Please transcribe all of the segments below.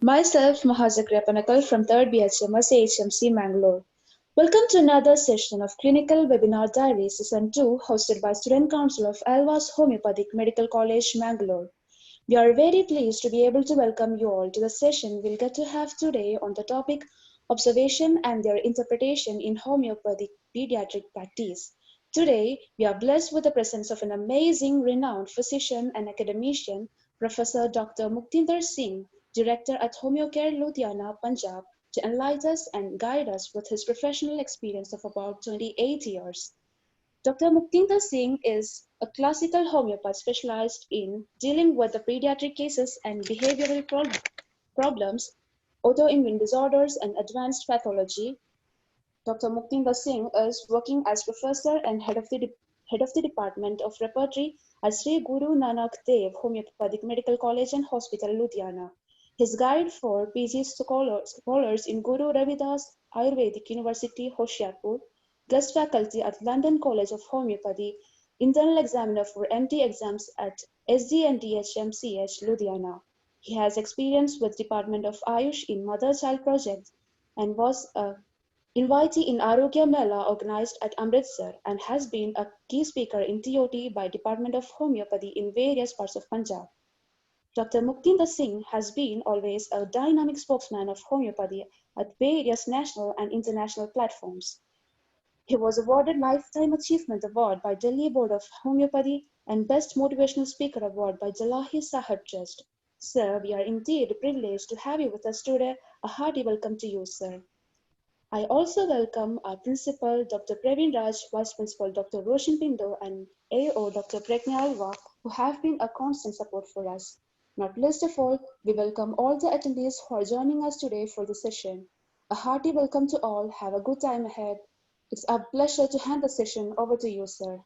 Myself, Mahazakriya Panakal from 3rd BHM HMC Mangalore. Welcome to another session of Clinical Webinar Diary Season 2 hosted by Student Council of Alva's Homoeopathic Medical College, Mangalore. We are very pleased to be able to welcome you all to the session we'll get to have today on the topic Observation and their interpretation in homeopathic pediatric practice. Today, we are blessed with the presence of an amazing, renowned physician and academician, Professor Dr. Muktinder Singh, Director at Homeocare Ludhiana, Punjab, to enlighten us and guide us with his professional experience of about 28 years. Dr. Muktinder Singh is a classical homeopath specialized in dealing with the pediatric cases and behavioral problems, autoimmune disorders, and advanced pathology. Dr. Muktinder Singh is working as professor and head of the Department of Repertory at Sri Guru Nanak Dev Homeopathic Medical College and Hospital, Ludhiana. His guide for PG scholars in Guru Ravidas Ayurvedic University, Hoshiarpur, guest faculty at London College of Homeopathy, internal examiner for MD exams at SDNDHMCH, Ludhiana. He has experience with Department of Ayush in Mother-Child projects and was a invitee in Arogya Mela organized at Amritsar and has been a key speaker in TOT by Department of Homeopathy in various parts of Punjab. Dr. Muktinder Singh has been always a dynamic spokesman of homeopathy at various national and international platforms. He was awarded Lifetime Achievement Award by Delhi Board of Homeopathy and Best Motivational Speaker Award by Jalahi Sahib Trust. Sir, we are indeed privileged to have you with us today. A hearty welcome to you, sir. I also welcome our Principal, Dr. Praveen Raj, Vice Principal, Dr. Roshan Pindo, and AO, Dr. Pregna Alva, who have been a constant support for us. Not least of all, we welcome all the attendees who are joining us today for the session. A hearty welcome to all. Have a good time ahead. It's our pleasure to hand the session over to you, sir.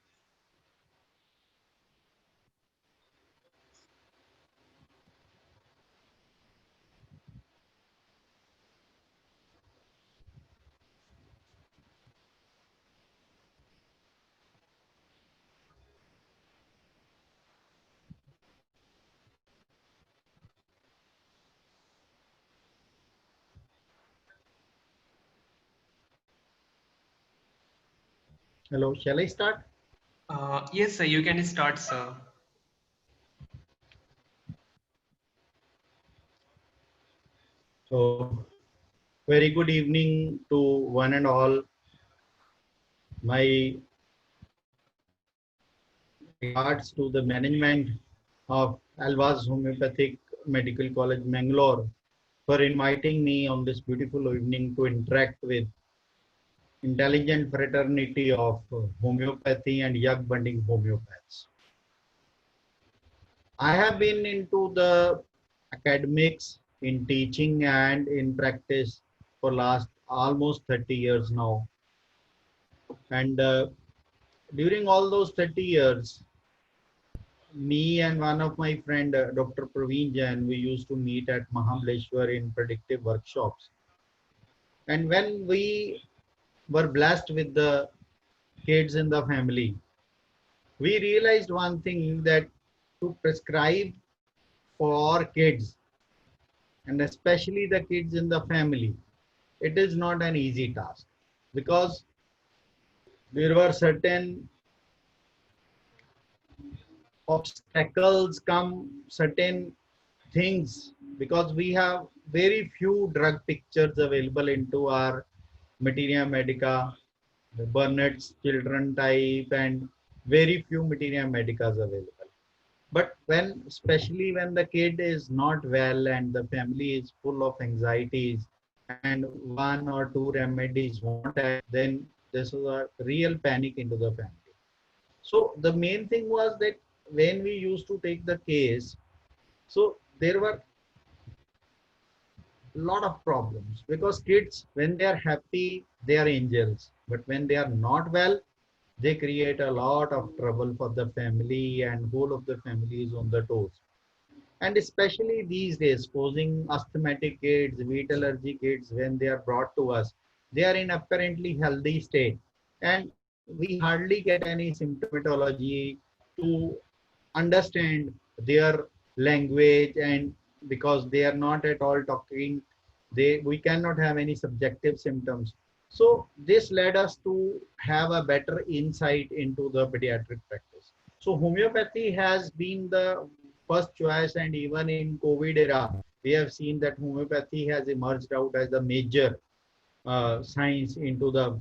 Hello, shall I start? Yes, sir, you can start, sir. So, very good evening to one and all. My regards to the management of Alva's Homeopathic Medical College, Mangalore, for inviting me on this beautiful evening to interact with intelligent fraternity of homeopathy and young budding homeopaths. I have been into the academics in teaching and in practice for last almost 30 years now. And during all those 30 years, me and one of my friend, Dr. Praveen Jain, we used to meet at Mahabaleshwar in predictive workshops. And when we were blessed with the kids in the family, we realized one thing, that to prescribe for kids, and especially the kids in the family, it is not an easy task, because there were certain obstacles, come certain things, because we have very few drug pictures available into our materia medica, the Burnett's children type, and very few materia medicas available. But when, especially when the kid is not well and the family is full of anxieties and one or two remedies won't act, then this is a real panic into the family. So the main thing was that when we used to take the case, so there were a lot of problems, because kids, when they are happy, they are angels. But when they are not well, they create a lot of trouble for the family, and whole of the family is on the toes. And especially these days, posing asthmatic kids, wheat allergy kids, when they are brought to us, they are in apparently healthy state. And we hardly get any symptomatology to understand their language and because they are not at all talking. We cannot have any subjective symptoms. So this led us to have a better insight into the pediatric practice. So homeopathy has been the first choice, and even in COVID era, we have seen that homeopathy has emerged out as the major science into the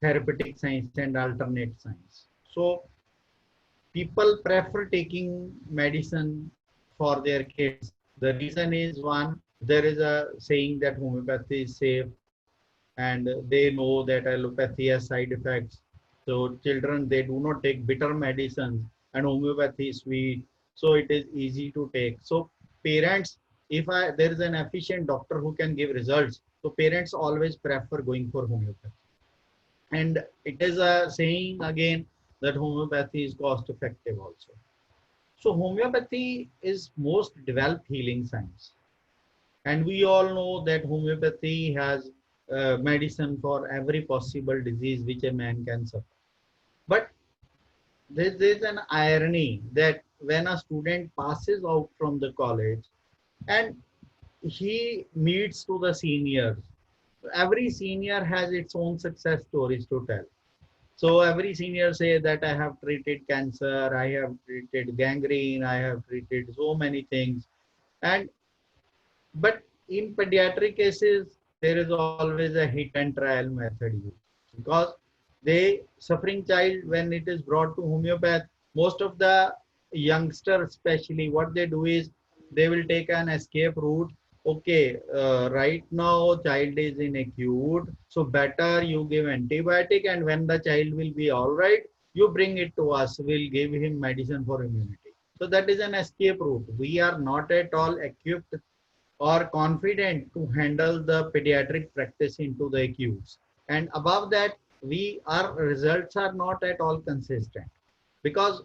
therapeutic science and alternate science. So people prefer taking medicine for their kids. The reason is, one, there is a saying that homeopathy is safe, and they know that allopathy has side effects. So children, they do not take bitter medicines, and homeopathy is sweet, so it is easy to take. So parents, if there is an efficient doctor who can give results, so parents always prefer going for homeopathy. And it is a saying again that homeopathy is cost effective also. So homeopathy is most developed healing science. And we all know that homeopathy has medicine for every possible disease which a man can suffer. But there's an irony that when a student passes out from the college and he meets to the seniors, every senior has its own success stories to tell. So every senior say that I have treated cancer, I have treated gangrene, I have treated so many things. And but in pediatric cases, there is always a hit and trial method used, because they suffering child, when it is brought to homeopath, most of the youngster especially, what they do is they will take an escape route. Okay, right now child is in acute, so better you give antibiotic, and when the child will be all right, you bring it to us, we'll give him medicine for immunity. So that is an escape route. We are not at all equipped or confident to handle the pediatric practice into the acutes. And above that, our results are not at all consistent, because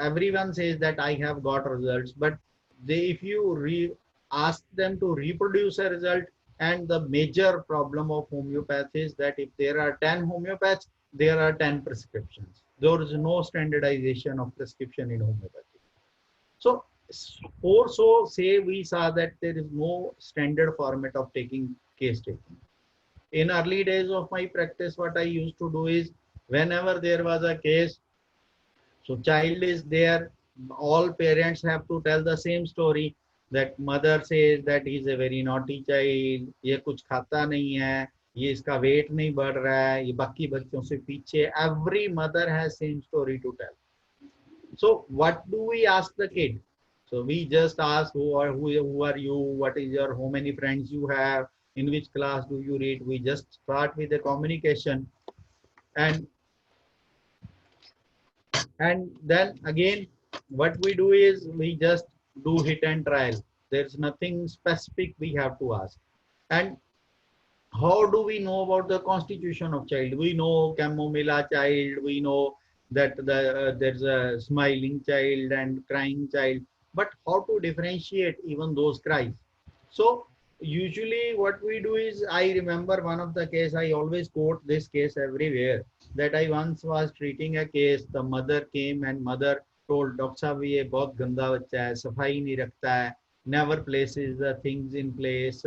everyone says that I have got results, but if you ask them to reproduce a result, and the major problem of homeopath is that if there are 10 homeopaths, there are 10 prescriptions. There is no standardization of prescription in homeopathy. So, or so say we saw that there is no standard format of taking case taking. In early days of my practice, what I used to do is, whenever there was a case, so child is there, all parents have to tell the same story, that mother says that he is a very naughty child, ये कुछ खाता नहीं है, ये इसका weight नहीं बढ़ रहा है, ये बाकी बच्चों से पीछे. Every mother has same story to tell. So what do we ask the kid? So we just ask who are you, what is your, how many friends you have, in which class do you read. We just start with the communication, and then again what we do is we just do hit and trial. There's nothing specific we have to ask. And how do we know about the constitution of child? We know chamomilla child, we know that there's a smiling child and crying child, but how to differentiate even those cries? So usually what we do is, I remember one of the case, I always quote this case everywhere, that I once was treating a case. The mother came and mother told, Doctor Sahab, ye bahut ganda bachcha hai, safai nahi rakhta hai, never places the things in place,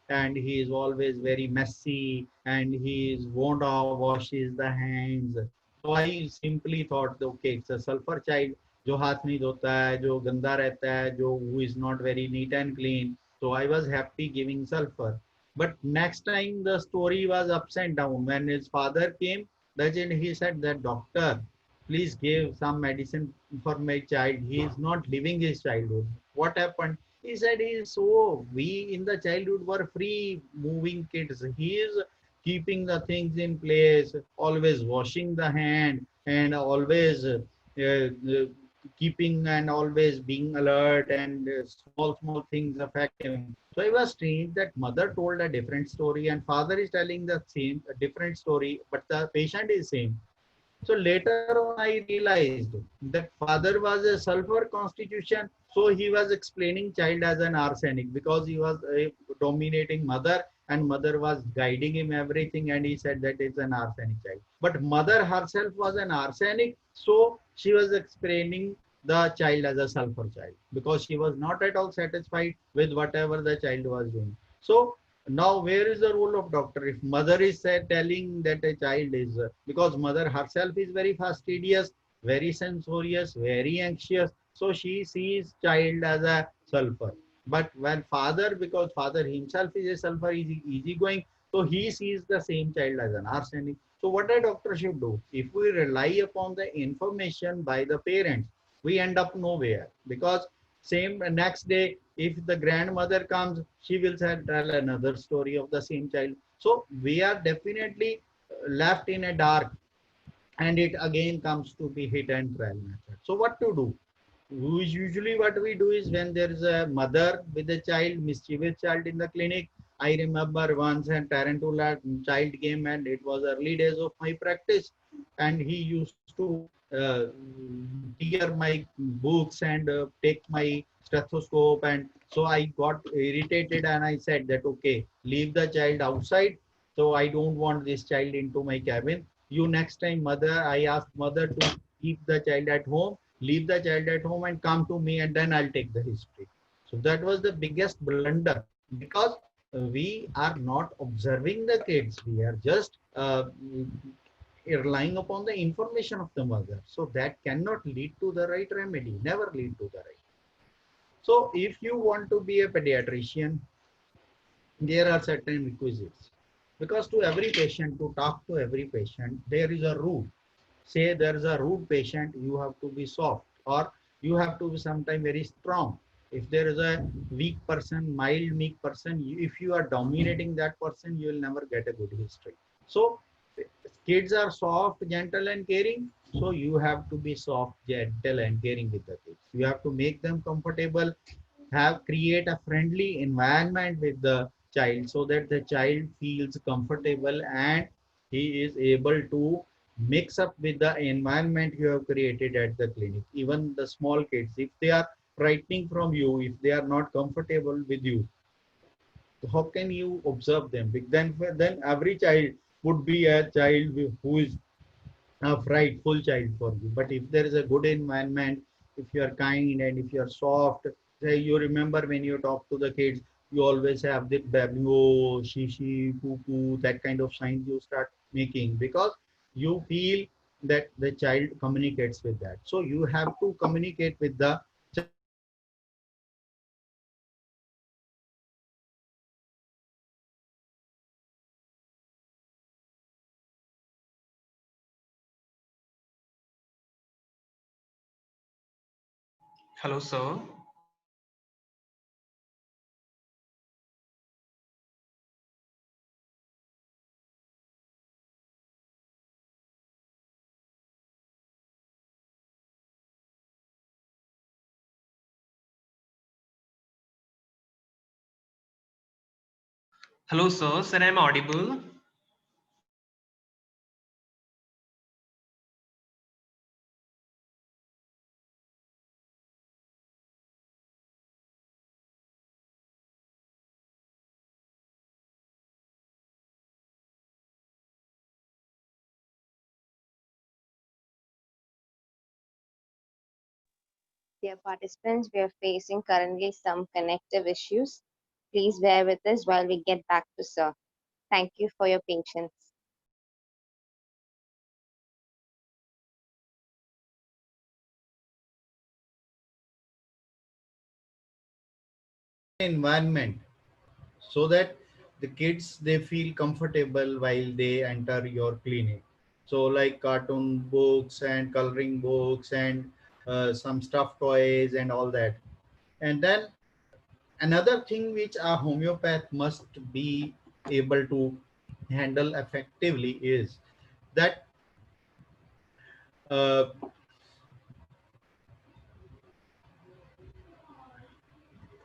and he is always very messy, and he is won't washes the hands. So I simply thought, okay, it's a sulfur child, जो हाथ नहीं धोता है, जो गंदा रहता है, जो who is not very neat and clean. So I was happy giving sulfur. But next time the story was ups and down. When his father came, then he said that, doctor, please give some medicine for my child. He is not living his childhood. What happened? He said, we in the childhood were free moving kids. He is keeping the things in place, always washing the hand, and always keeping and always being alert, and small things affect him. So it was strange that mother told a different story and father is telling the same, a different story, but the patient is same. So later on, I realized that father was a sulfur constitution, so he was explaining child as an arsenic, because he was a dominating mother, and mother was guiding him everything, and he said that it's an arsenic child. But mother herself was an arsenic, so she was explaining the child as a sulfur child, because she was not at all satisfied with whatever the child was doing. So now where is the role of doctor? If mother is telling that a child is, because mother herself is very fastidious, very censorious, very anxious, so she sees child as a sulfur. But when father, because father himself is a sulfur, easygoing, so he sees the same child as an arsenic. So what a doctor should do? If we rely upon the information by the parents, we end up nowhere, because same next day if the grandmother comes, she will tell another story of the same child. So we are definitely left in a dark, and it again comes to be hit and trial method. So what to do? Usually what we do is, when there is a mother with a child, mischievous child in the clinic, I remember once a tarantula child came, and it was early days of my practice, and he used to tear my books and take my stethoscope, and so I got irritated, and I said that okay, leave the child outside, so I don't want this child into my cabin. You next time, mother, I asked mother to keep the child at home, leave the child at home and come to me, and then I'll take the history. So that was the biggest blunder, because we are not observing the kids. We are just relying upon the information of the mother. So that cannot lead to the right remedy, never lead to the right. So if you want to be a pediatrician, there are certain requisites, because to every patient, to talk to every patient, there is a rule. Say there is a rude patient, you have to be soft, or you have to be sometimes very strong. If there is a weak person, mild weak person, if you are dominating that person, you will never get a good history. So kids are soft, gentle and caring, so you have to be soft, gentle and caring with the kids. You have to make them comfortable, have create a friendly environment with the child, so that the child feels comfortable and he is able to mix up with the environment you have created at the clinic. Even the small kids, if they are frightening from you, if they are not comfortable with you, how can you observe them? Then every child would be a child who is a frightful child for you. But if there is a good environment, if you are kind and if you are soft, say you remember when you talk to the kids, you always have the baby, oh, she, poo poo, that kind of signs you start making, because you feel that the child communicates with that. So you have to communicate with the child in a very soft manner, so that the child feels comfortable with you. So Hello, sir. Hello, sir. Sir, I'm audible. Dear participants, we are facing currently some connective issues. Please bear with us while we get back to Sir. Thank you for your patience. environment, so that the kids, they feel comfortable while they enter your clinic. So like cartoon books and coloring books and some stuffed toys and all that. And then another thing which a homeopath must be able to handle effectively is that uh,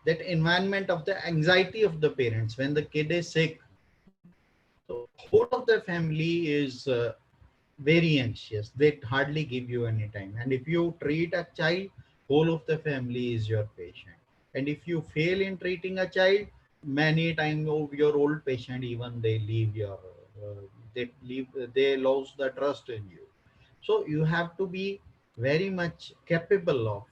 that environment of the anxiety of the parents when the kid is sick. So whole of the family is very anxious. They hardly give you any time. And if you treat a child, whole of the family is your patient. And if you fail in treating a child, many times your old patient, even they leave your, they leave, they lose the trust in you. So you have to be very much capable of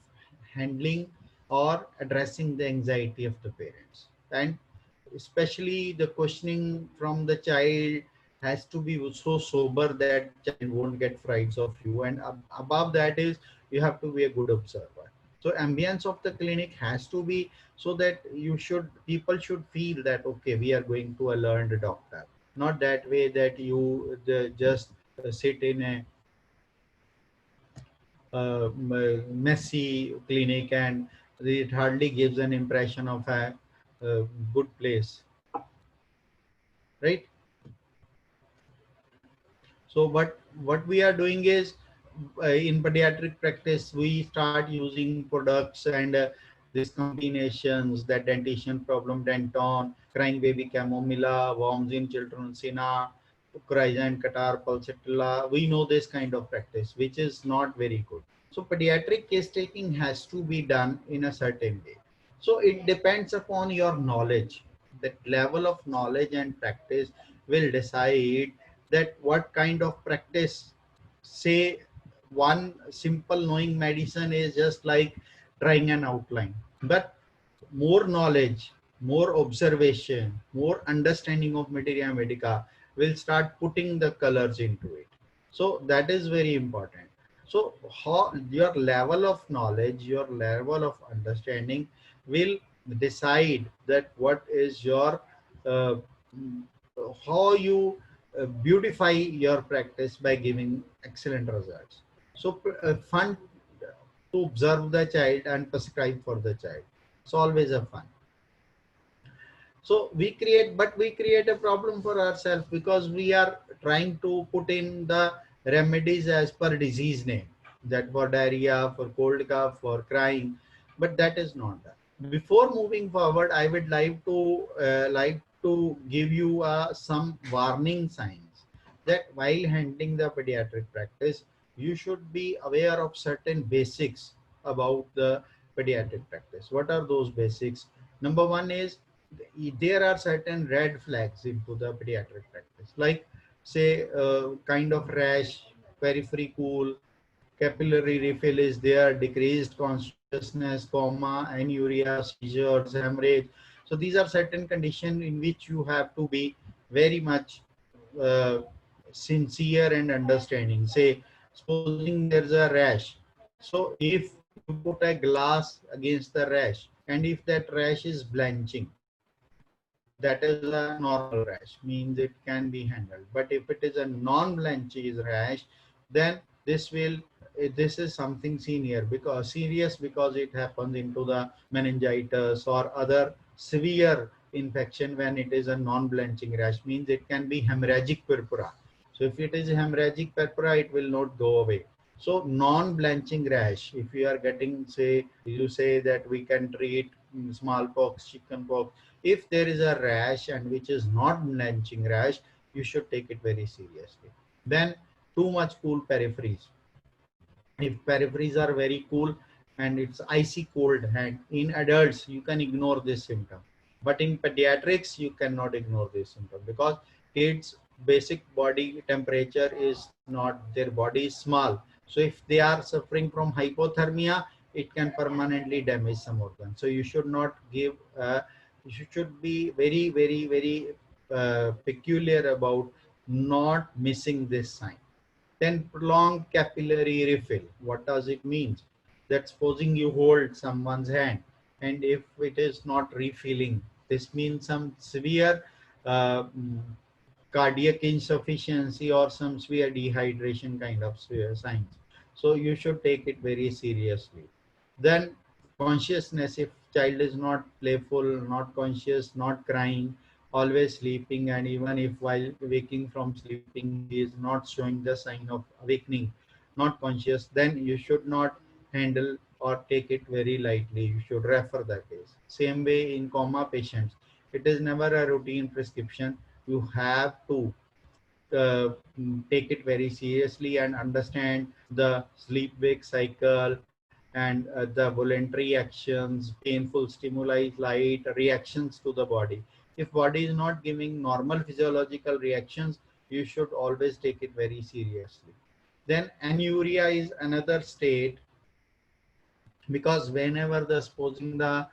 handling or addressing the anxiety of the parents. And especially the questioning from the child has to be so sober that child won't get frights of you. And above that is you have to be a good observer. So ambience of the clinic has to be so that people should feel that okay, we are going to a learned doctor, not that way that you just sit in a messy clinic and it hardly gives an impression of a good place, right? So what we are doing is in pediatric practice we start using products and these combinations, that dentition problem denton, crying baby chamomilla, worms in children sina, Cryzant, Qatar, pulsatilla. We know this kind of practice, which is not very good. So pediatric case taking has to be done in a certain way. So it depends upon your knowledge. That level of knowledge and practice will decide that what kind of practice. Say one simple knowing medicine is just like drawing an outline, but more knowledge, more observation, more understanding of materia medica will start putting the colors into it. So that is very important. So how your level of knowledge, your level of understanding will decide that what is your uh, how you beautify your practice by giving excellent results. So fun to observe the child and prescribe for the child. It's always a fun. So we create a problem for ourselves because we are trying to put in the remedies as per disease name, that for diarrhea, for cold cough, for crying, but that is not done. Before moving forward, I would like to give you some warning signs that while handling the pediatric practice, you should be aware of certain basics about the pediatric practice. What are those basics? Number one is there are certain red flags into the pediatric practice, like say kind of rash, periphery cool, capillary refill is there, decreased consciousness, coma, anuria, seizures, hemorrhage. So these are certain conditions in which you have to be very much uh, sincere and understanding. Say, supposing there's a rash. So if you put a glass against the rash, and if that rash is blanching, that is a normal rash, means it can be handled. But if it is a non-blanches rash, then this is something serious because it happens into the meningitis or other severe infection. When it is a non-blanching rash, means it can be hemorrhagic purpura. So if it is hemorrhagic purpura, it will not go away. So non-blanching rash, if you are getting, say, you say that we can treat smallpox, chickenpox. If there is a rash and which is not blanching rash, you should take it very seriously. Then too much cool peripheries. If peripheries are very cool and it's icy cold hand, in adults you can ignore this symptom, but in pediatrics you cannot ignore this symptom because kids basic body temperature is not, their body is small. So if they are suffering from hypothermia, it can permanently damage some organ. So you should not give you should be very peculiar about not missing this sign. Then prolonged capillary refill. What does it mean? That supposing you hold someone's hand and if it is not refilling, this means some severe uh, mm, cardiac insufficiency or some severe dehydration kind of severe signs. So you should take it very seriously. Then consciousness, if child is not playful, not conscious, not crying, always sleeping, and even if while waking from sleeping he is not showing the sign of awakening, not conscious, then you should not handle or take it very lightly. You should refer the case. Same way in coma patients, it is never a routine prescription. You have to take it very seriously and understand the sleep wake cycle and the voluntary actions, painful stimuli, light reactions to the body. If body is not giving normal physiological reactions, you should always take it very seriously. Then anuria is another state because whenever the supposing the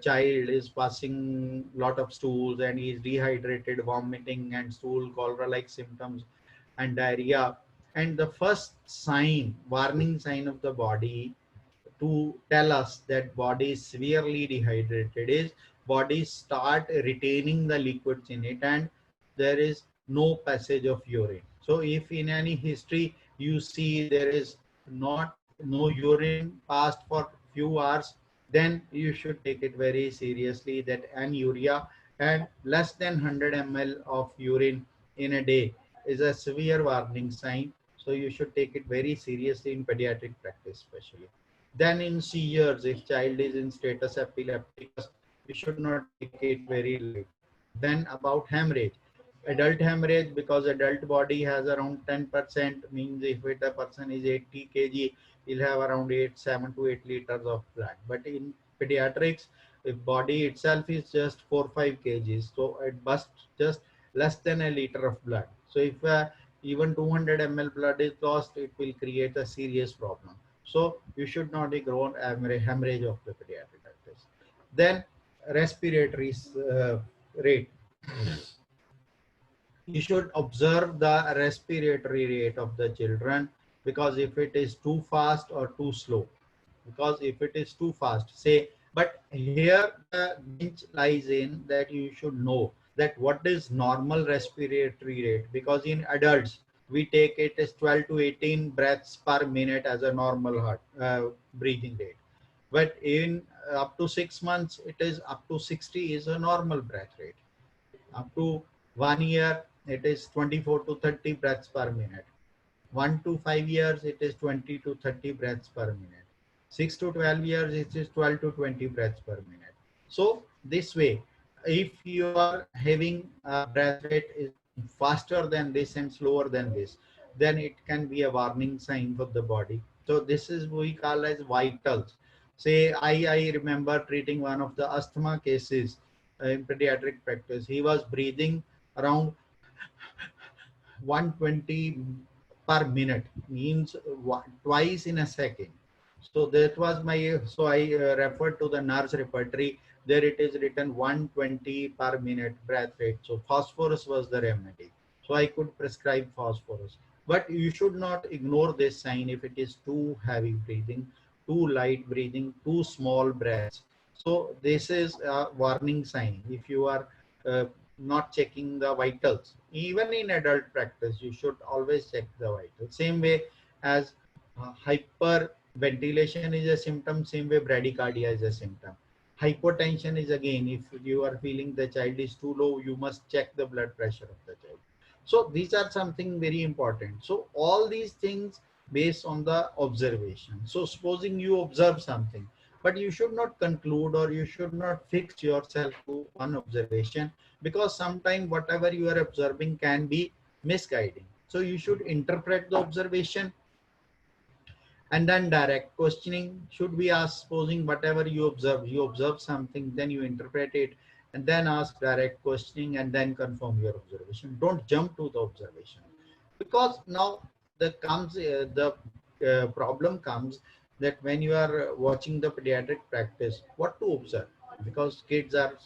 child is passing lot of stools and he is dehydrated, vomiting and stool cholera like symptoms and diarrhea, and the first sign, warning sign of the body to tell us that body is severely dehydrated is body start retaining the liquids in it and there is no passage of urine. So if in any history you see there is not no urine passed for few hours, then you should take it very seriously that anuria and less than 100 ml of urine in a day is a severe warning sign. So you should take it very seriously in pediatric practice especially. Then in seizures, if child is in status epilepticus, you should not take it very light. Then about hemorrhage, adult hemorrhage, because adult body has around 10%, means if it, a person is 80 kg, he'll have around 7 to 8 liters of blood. But in pediatrics, if body itself is just 4 5 kgs, so it must just less than a liter of blood. So if even 200 ml blood is lost, it will create a serious problem. So you should not ignore hemorrhage of the pediatric practice. Then respiratory rate. You should observe the respiratory rate of the children, because if it is too fast or too slow, because if it is too fast, say, but here the bench lies in that you should know that what is normal respiratory rate, because in adults we take it as 12 to 18 breaths per minute as a normal heart breathing rate, but in up to 6 months it is up to 60 is a normal breath rate. Up to 1 year it is 24 to 30 breaths per minute. 1 to 5 years it is 20 to 30 breaths per minute. 6 to 12 years it is 12 to 20 breaths per minute. So this way, if you are having a breath rate is faster than this and slower than this, then it can be a warning sign for the body. So this is we call as vitals. Say I remember treating one of the asthma cases in pediatric practice. He was breathing around 120 per minute, means twice in a second. So that was my, so I referred to the nurse repertory. There it is written 120 per minute breath rate. So phosphorus was the remedy. So I could prescribe phosphorus. But you should not ignore this sign if it is too heavy breathing, too light breathing, too small breaths. So this is a warning sign. If you are not checking the vitals, even in adult practice, you should always check the vitals. Same way as hyperventilation is a symptom, same way bradycardia is a symptom. Hypotension is again, if you are feeling the child is too low, you must check the blood pressure of the child. So these are something very important. So all these things based on the observation. So supposing you observe something, but you should not conclude or you should not fix yourself to one observation, because sometimes whatever you are observing can be misguiding. So you should interpret the observation, and then direct questioning should be asked. Supposing whatever you observe something, then you interpret it, and then ask direct questioning, and then confirm your observation. Don't jump to the observation, because now the comes the problem comes that when you are watching the pediatric practice, what to observe, because kids are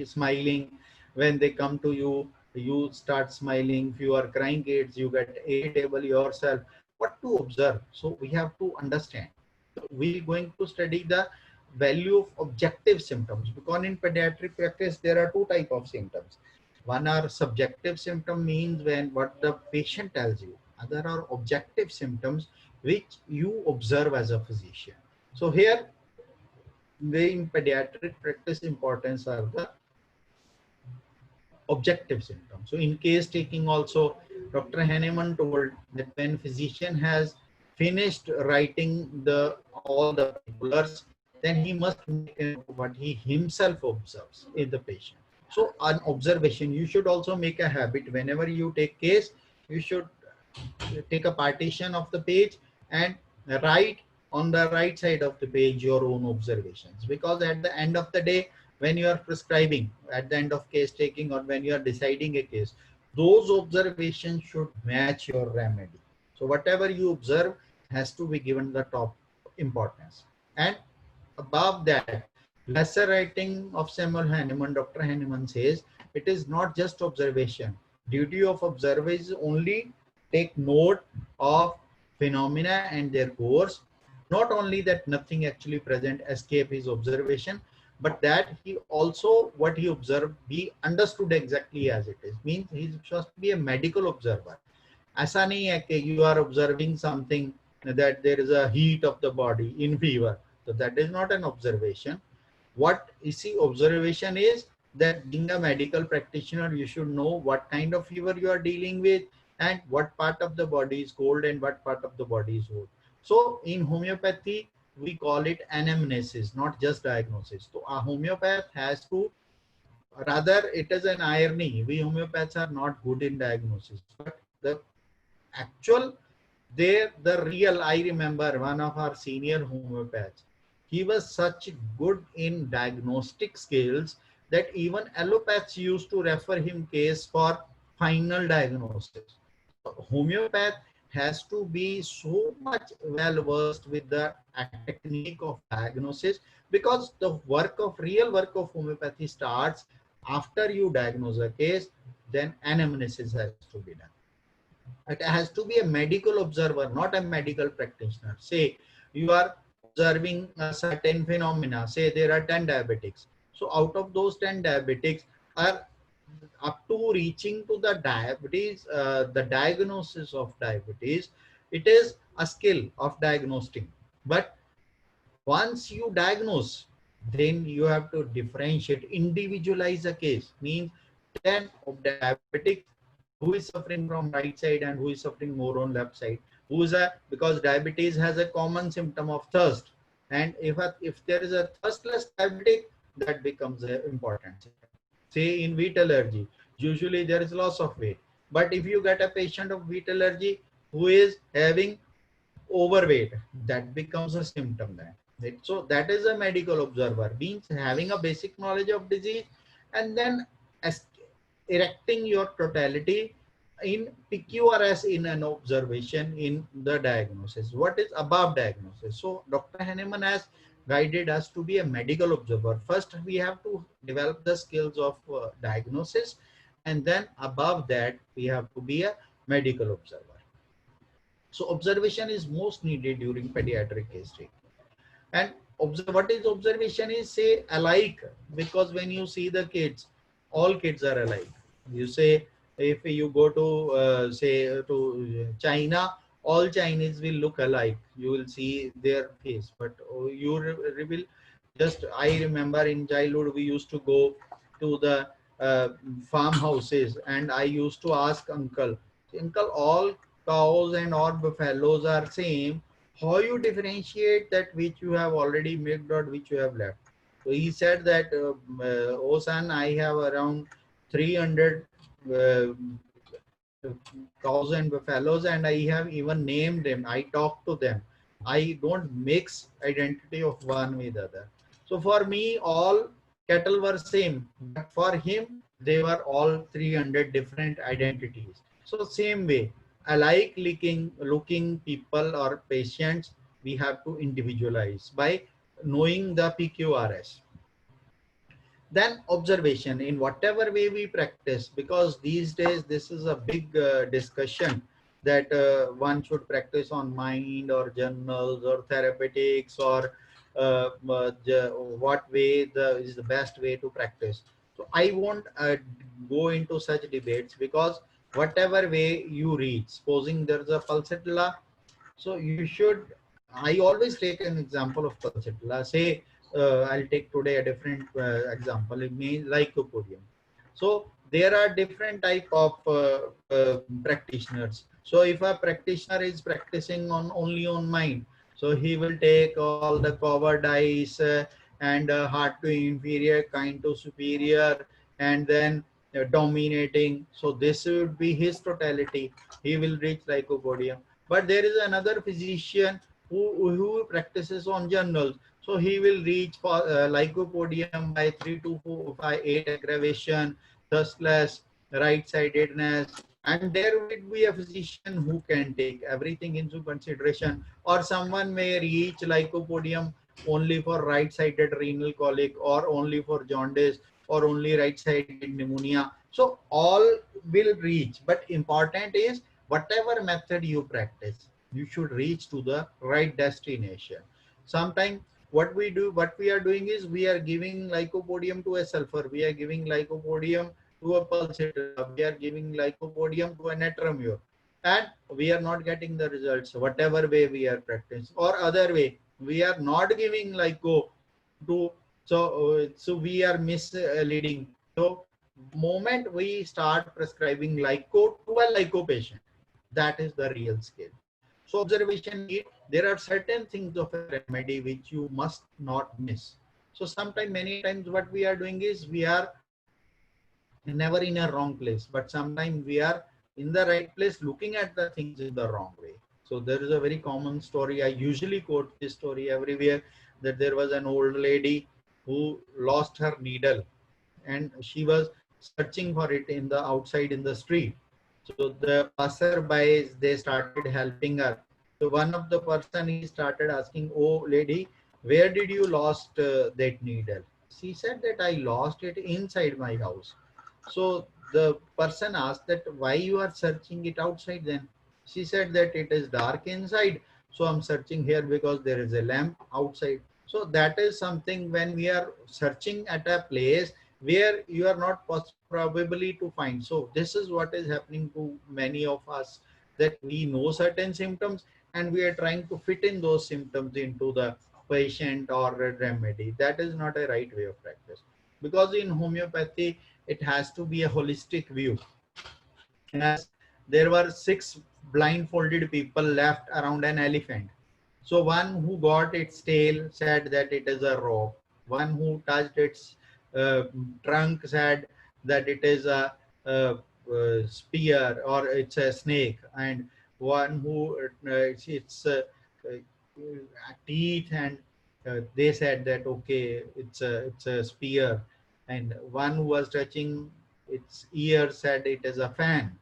smiling when they come to you, you start smiling. If you are crying kids, you get irritable yourself. What to observe? So we have to understand. So we going to study the value of objective symptoms, because in pediatric practice there are two type of symptoms. One are subjective symptom, means when what the patient tells you. Other are objective symptoms which you observe as a physician. So here, the in pediatric practice importance are the objective symptoms. So in case taking also, Dr. Henneman told that when physician has finished writing the all the particulars, then he must make a note what he himself observes in the patient. So an observation, you should also make a habit. Whenever you take case, you should take a partition of the page and write on the right side of the page your own observations, because at the end of the day, when you are prescribing, at the end of case taking, or when you are deciding a case, those observations should match your remedy. So whatever you observe has to be given the top importance. And above that, lesser writing of Samuel Hahnemann, Dr. Hahnemann says, it is not just observation. Duty of observer is only take note of phenomena and their course. Not only that nothing actually present escape his observation, but that he also what he observed be understood exactly as it is. Means he supposed to be a medical observer. ऐसा नहीं है कि you are observing something that there is a heat of the body in fever. So that is not an observation. What you see observation is that being a medical practitioner, you should know what kind of fever you are dealing with and what part of the body is cold and what part of the body is hot. So in homeopathy, we call it anamnesis, not just diagnosis. So a homeopath has to, rather it is an irony, we homeopaths are not good in diagnosis, but the actual the real, I remember one of our senior homeopaths, he was such good in diagnostic skills that even allopaths used to refer him case for final diagnosis. Homeopath has to be so much well versed with the technique of diagnosis, because the real work of homeopathy starts after you diagnose a case. Then anamnesis has to be done. It has to be a medical observer, not a medical practitioner. Say you are observing a certain phenomena, say there are 10 diabetics. So out of those 10 diabetics are up to reaching to the diabetes, the diagnosis of diabetes, it is a skill of diagnosing. But once you diagnose, then you have to differentiate, individualize a case. Means 10 of diabetics, who is suffering from right side and who is suffering more on left side, who is because diabetes has a common symptom of thirst, and if there is a thirstless diabetic, that becomes important. Say in wheat allergy, usually there is loss of weight, but if you get a patient of wheat allergy who is having overweight, that becomes a symptom then. So that is a medical observer, means having a basic knowledge of disease and then erecting your totality in PQRS in an observation in the diagnosis. What is above diagnosis? So Dr. Hahnemann has guided us to be a medical observer. First, we have to develop the skills of diagnosis, and then above that, we have to be a medical observer. So observation is most needed during pediatric case treatment. And what is observation is, say, alike, because when you see the kids, all kids are alike. You say, if you go to say to China, all Chinese will look alike. You will see their face, but you will just, I remember in childhood we used to go to the farmhouses, and I used to ask uncle, all cows and all buffaloes are same. How you differentiate that which you have already milked or which you have left? So he said that, oh son, I have around 300 cows and buffaloes, and I have even named them. I talk to them. I don't mix identity of one with other. So for me, all cattle were same, but for him, they were all 300 different identities. So same way, alike looking people or patients, we have to individualize by knowing the PQRS. Then observation in whatever way we practice, because these days this is a big discussion that one should practice on mind or journals or therapeutics or what way is the best way to practice. So I won't go into such debates, because whatever way you reach, supposing there's a pulsatilla, so you should, I always take an example of pulsatilla. Say, I'll take today a different example. It means lycopodium. So there are different type of practitioners. So if a practitioner is practicing on only on mind, so he will take all the cover dice and hard to inferior, kind to superior, and then dominating. So this would be his totality. He will reach lycopodium. But there is another physician who practices on journals. So he will reach for lycopodium by 3 to 4, 5, 8 aggravation, thirstless, right-sidedness, and there will be a physician who can take everything into consideration, or someone may reach lycopodium only for right-sided renal colic, or only for jaundice, or only right-sided pneumonia. So all will reach, but important is whatever method you practice, you should reach to the right destination. Sometimes what we are doing is we are giving lycopodium to a sulfur, we are giving lycopodium to a pulsatilla, we are giving lycopodium to a natramure, and we are not getting the results whatever way we are practicing. Or other way, we are not giving lyco to, so we are misleading. So moment we start prescribing lyco to a lyco patient, that is the real skill. So observation need, there are certain things of a remedy which you must not miss. So sometimes, many times what we are doing is we are never in a wrong place, but sometimes we are in the right place looking at the things in the wrong way. So there is a very common story, I usually quote this story everywhere, that there was an old lady who lost her needle, and she was searching for it in the outside in the street. So the passerbys, they started helping her. So one of the person, he started asking, "Oh lady, where did you lost that needle?" She said that I lost it inside my house. So the person asked that why you are searching it outside then? She said that it is dark inside, so I'm searching here because there is a lamp outside. So that is something, when we are searching at a place where you are not probably to find. So this is what is happening to many of us, that we know certain symptoms and we are trying to fit in those symptoms into the patient or a remedy. That is not a right way of practice, because in homeopathy it has to be a holistic view. As there were 6 blindfolded people left around an elephant. So one who got its tail said that it is a rope. One who touched its uh, trunk said that it is a spear or it's a snake. And one who it's uh, teeth, and they said that okay, it's a spear. And one who was touching its ear said it is a fan,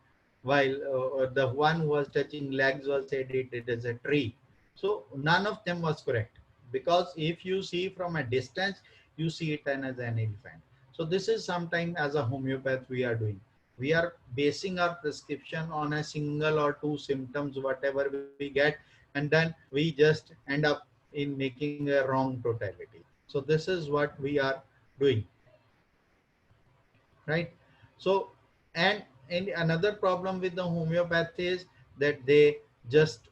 while the one who was touching legs was said it is a tree. So none of them was correct, because if you see from a distance, you see it as an elephant. So this is sometime as a homeopath we are doing. We are basing our prescription on a single or two symptoms, whatever we get, and then we just end up in making a wrong totality. So this is what we are doing, right? So, and another problem with the homeopath is that they just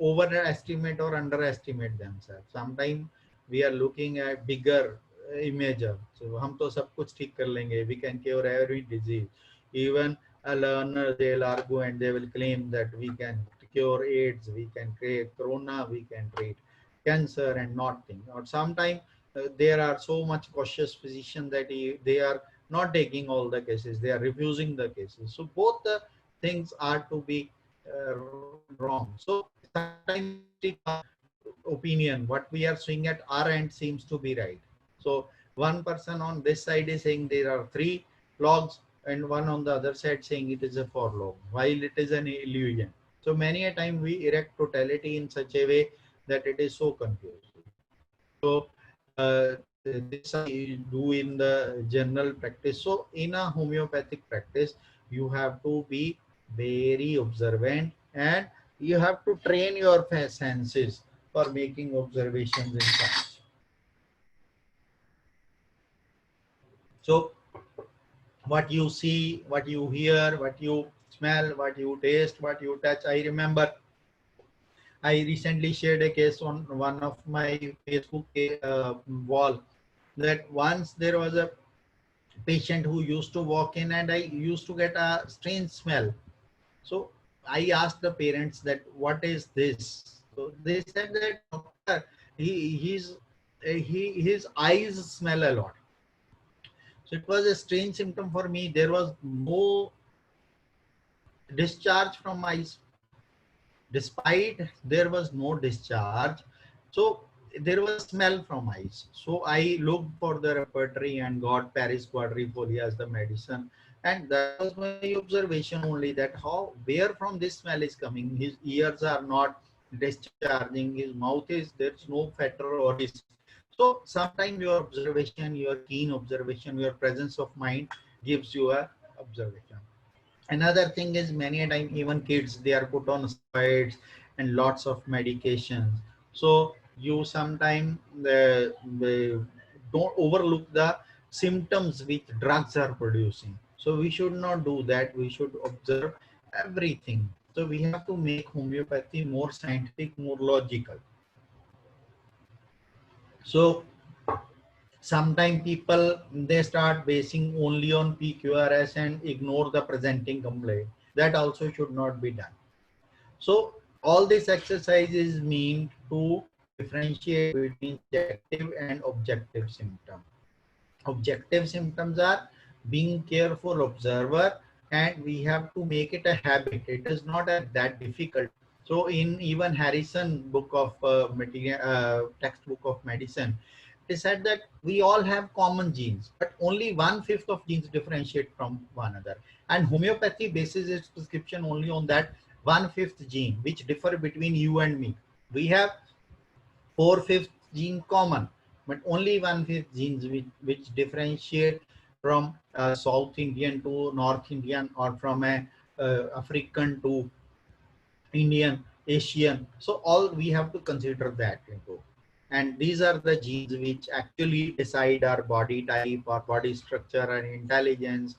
overestimate or underestimate themselves. Sometimes we are looking at bigger image. So हम तो सब कुछ ठीक कर लेंगे, we can cure every disease. Even a learner, they'll argue and they will claim that we can cure AIDS, we can create corona, we can treat cancer and not think. Or sometimes there are so much cautious physicians that they are not taking all the cases, they are refusing the cases. So both the things are to be wrong. So sometimes we stick our opinion, what we are seeing at our end seems to be right. So one person on this side is saying there are 3 logs, and one on the other side saying it is a 4 log, while it is an illusion. So many a time we erect totality in such a way that it is so confusing. So this I do in the general practice. So in a homeopathic practice, you have to be very observant, and you have to train your senses for making observations in science. So what you see, what you hear, what you smell, what you taste, what you touch. I remember I recently shared a case on one of my Facebook wall, that once there was a patient who used to walk in and I used to get a strange smell. So I asked the parents that what is this? So they said that doctor, his eyes smell a lot. So it was a strange symptom for me. There was no discharge from eyes. Despite there was no discharge, so there was a smell from eyes. So I looked for the repertory and got Paris quadrifolia as the medicine, and that was my observation only, that how, where from this smell is coming. His ears are not discharging. His mouth is, there's no fetter or hiss. So sometimes your observation, your keen observation, your presence of mind gives you a observation. Another thing is, many a time even kids, they are put on steroids and lots of medications. So you sometimes don't overlook the symptoms which drugs are producing. So we should not do that. We should observe everything. So we have to make homeopathy more scientific, more logical. So sometimes people, they start basing only on PQRS and ignore the presenting complaint. That also should not be done. So all this exercise is meant to differentiate between subjective and objective symptoms. Objective symptoms are being careful observer, and we have to make it a habit. It is not that difficult. So in even Harrison book of textbook of medicine, it is said that we all have common genes, but only 1/5 of genes differentiate from one another. And homeopathy bases its prescription only on that 1/5 gene, which differ between you and me. We have 4/5 gene common, but only 1/5 genes which differentiate from South Indian to North Indian, or from a African to Indian, Asian. So all we have to consider that into. And these are the genes which actually decide our body type, our body structure, and intelligence,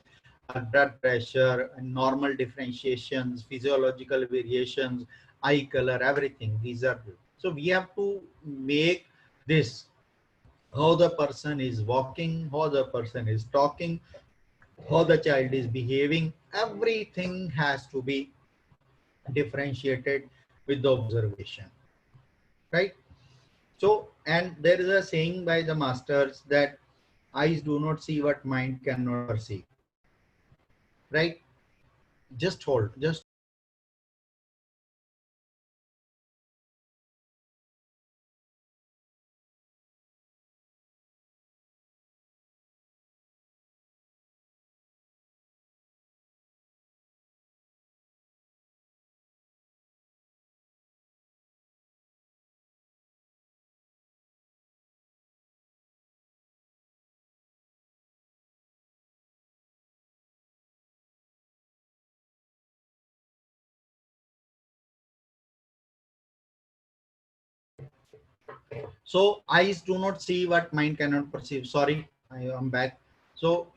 our blood pressure, and normal differentiations, physiological variations, eye color, everything. These are, so we have to make this, how the person is walking, how the person is talking, how the child is behaving, everything has to be differentiated with the observation, right? So, and there is a saying by the masters that eyes do not see what mind cannot perceive, right? Just hold, just. So eyes do not see what mind cannot perceive. Sorry, I am back. So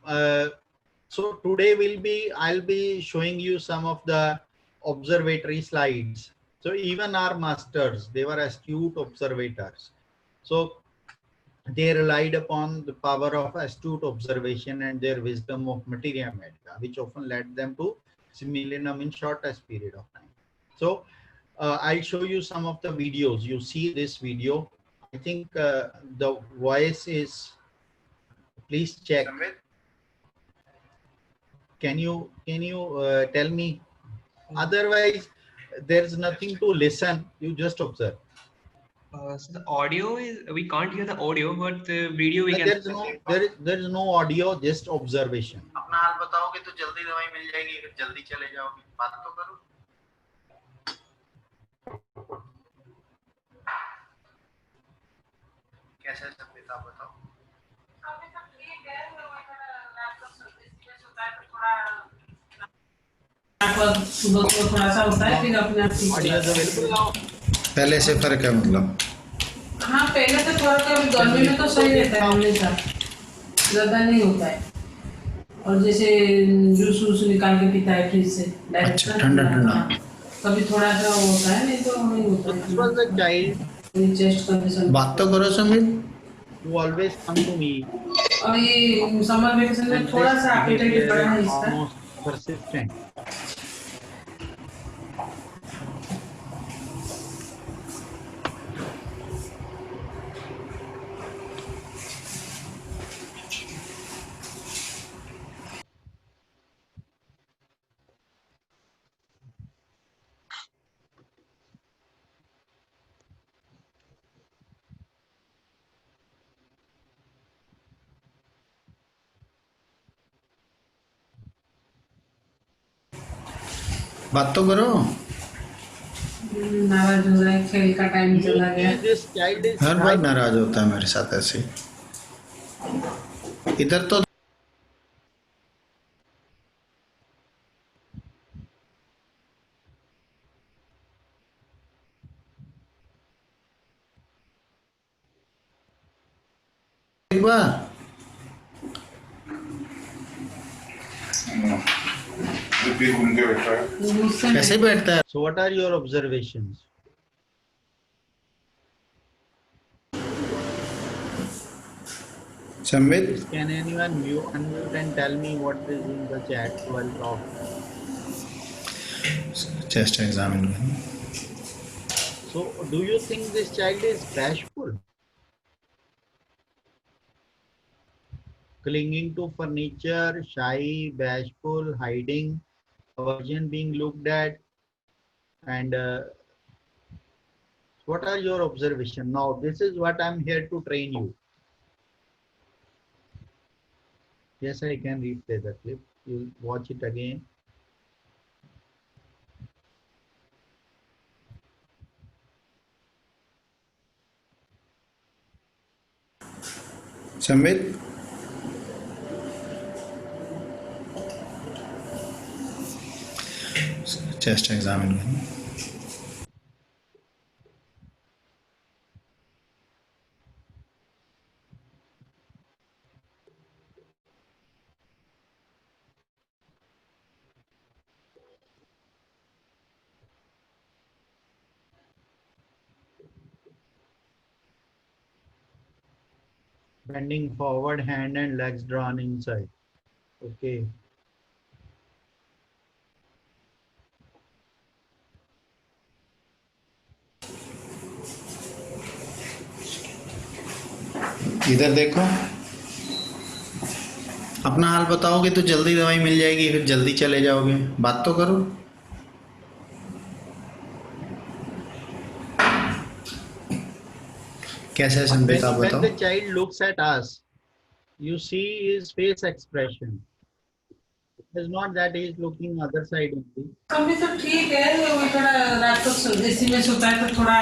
so today I'll be showing you some of the observatory slides. So even our masters, they were astute observators. So they relied upon the power of astute observation and their wisdom of materia medica, which often led them to simillinum in shortest period of time. So I'll show you some of the videos. You see this video. I think the voice is, please check. Can you tell me? Otherwise, there's nothing to listen. You just observe. So the audio is, we can't hear the audio, but the video we can. There is no audio, just observation. अपना हाल बताओगे तो जल्दी दवाई मिल जाएगी, अगर जल्दी चले जाओगे बात तो करो। कैसे सभ्यता बताओ। अभी तक ठीक है, लैपटॉप सर्विस होता है तो थोड़ा सुबह को थोड़ा सा होता है, फिर अपने आप ठीक हो जाता है। पहले से फर्क है मतलब? हाँ, पहले तो थोड़ा सा गर्मी में तो सही रहता है, हमेशा ज्यादा नहीं होता है। और जैसे जूस निकाल के पीता है फ्रिज से, अच्छा, ठंडा ठंडा। कभी थोड़ा सा होता है, नहीं तो नहीं होता है। Chest condition. बात तो करो Sameer. You always come to me. अभी समर वेकेशन में थोड़ा सा एपेटाइट बढ़ा है इसका। Persistent. बात तो करो। नाराज हो रहा है, खेल का टाइम You चला गया। see this child is her bar crying. नाराज होता है मेरे साथ ऐसे। इधर तो एक बार मुझसे कैसे बैठता है? So what are your observations? Sambit, Can anyone unmute and tell me what is in the chat so I'll talk? Chest examine. So do you think this child is bashful? Clinging to furniture, shy, bashful, hiding, aversion being looked at, and what are your observations? Now this is what I'm here to train you. Yes, I can replay the clip. You'll watch it again. Sambit, chest examine. Bending forward, hand and legs drawn inside. Okay. इधर देखो, अपना हाल बताओगे तो जल्दी दवाई मिल जाएगी, फिर जल्दी चले जाओगे। बात तो करो। कैसे है संबित, आप When बताओ। the child looks at us, you see his face expression. It is not that he is looking other side only. अभी तो ठीक है, वो थोड़ा रात को एसी में सोता है तो थोड़ा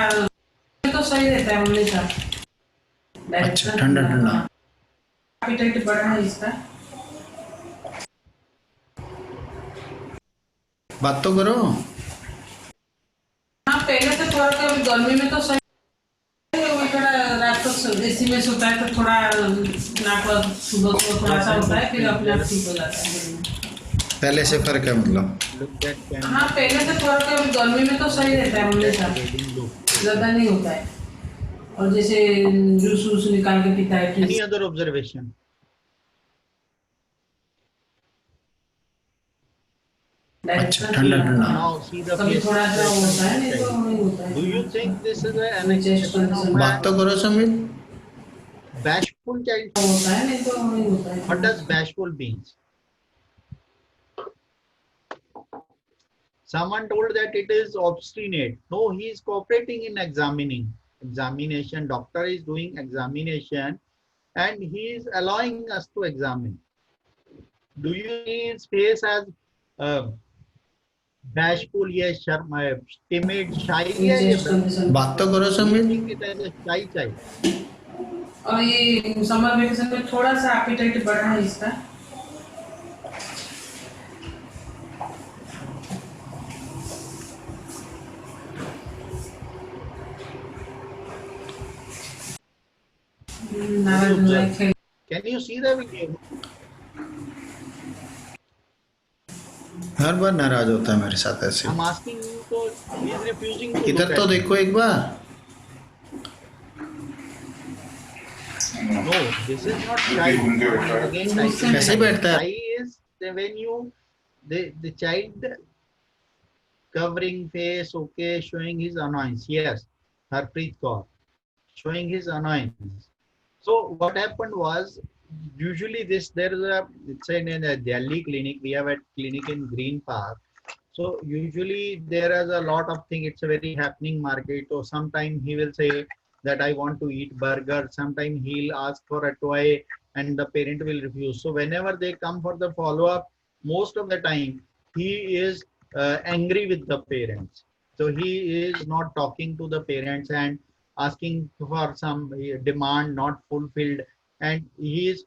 तो सही रहता है हमेशा। अच्छा, ठंडा ठंडा। एपेटाइट बढ़ा है इसका। बात तो करो। हाँ, पहले तो थोड़ा कभी गर्मी में तो सही है, वो थोड़ा रात को एसी में सोता है तो थोड़ा नाक वाक सुबह को थोड़ा सा होता है, फिर अपने आप ठीक हो जाता है। पहले से फर्क है मतलब। Look at camera. हाँ, पहले तो थोड़ा कभी गर्मी में तो सही रहता है हमेशा, ज्यादा नहीं होता है। और जैसे जूस वूस निकाल के पीता है। Any other observation? अच्छा, ठंडा ठंडा। Now see the कभी face थोड़ा सा होता है, नहीं तो expression. नहीं होता है। Do you think this is an expression of बात तो करो संबित। bashful child? होता है, नहीं तो नहीं होता है। What does bashful means? Someone told that it is obstinate. No, he is cooperating in examination. Doctor is doing examination and he is allowing us to examine. Do you see his face as bashful? Yes, timid, shy. Yes, बात तो करो I Sambit. think it is a shy child. और ये summer vacation में थोड़ा सा apatite बढ़ा है इसका। Can you see the video? हर बार नाराज होता है मेरे साथ ऐसे। I'm asking you, so he is refusing to इधर look तो at देखो एक बार। No, this is not shy. Again, कैसे बैठता है? shy is when you the child covering face, okay, showing his annoyance. Yes, Harpreet Kaur, showing his annoyance. So what happened was, usually there is it's in a Delhi clinic. We have a clinic in Green Park. So usually there is a lot of things. It's a very happening market. So sometimes he will say that I want to eat burger. Sometimes he'll ask for a toy and the parent will refuse. So whenever they come for the follow-up, most of the time he is angry with the parents. So he is not talking to the parents and asking for some demand not fulfilled, and he is,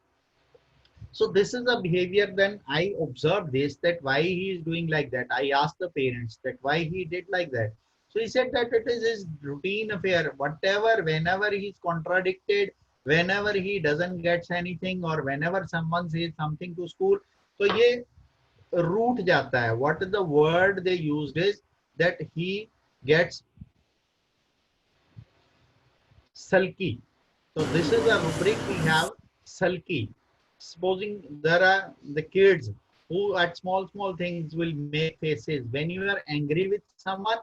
so this is a behavior. Then I observed this, that why he is doing like that. I asked the parents that why he did like that. So he said that it is his routine affair. Whatever, whenever he is contradicted, whenever he doesn't get anything, or whenever someone says something to school, so ye root jata hai. What is the word they used is that he gets sulky. So this is a rubric we have, sulky. Supposing there are the kids who at small things will make faces. When you are angry with someone,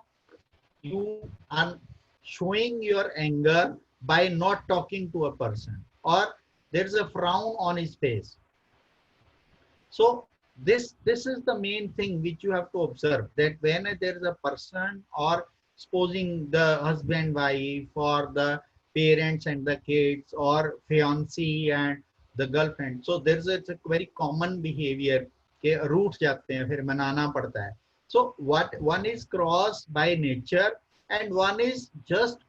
you are showing your anger by not talking to a person, or there's a frown on his face. So this is the main thing which you have to observe, that when there is a person, or supposing the husband, wife, or the parents and the kids, or fiancé and the girlfriend, so there's a very common behavior के रूठ जाते हैं, फिर मनाना पड़ता है. So what one is crossed by nature, and one is just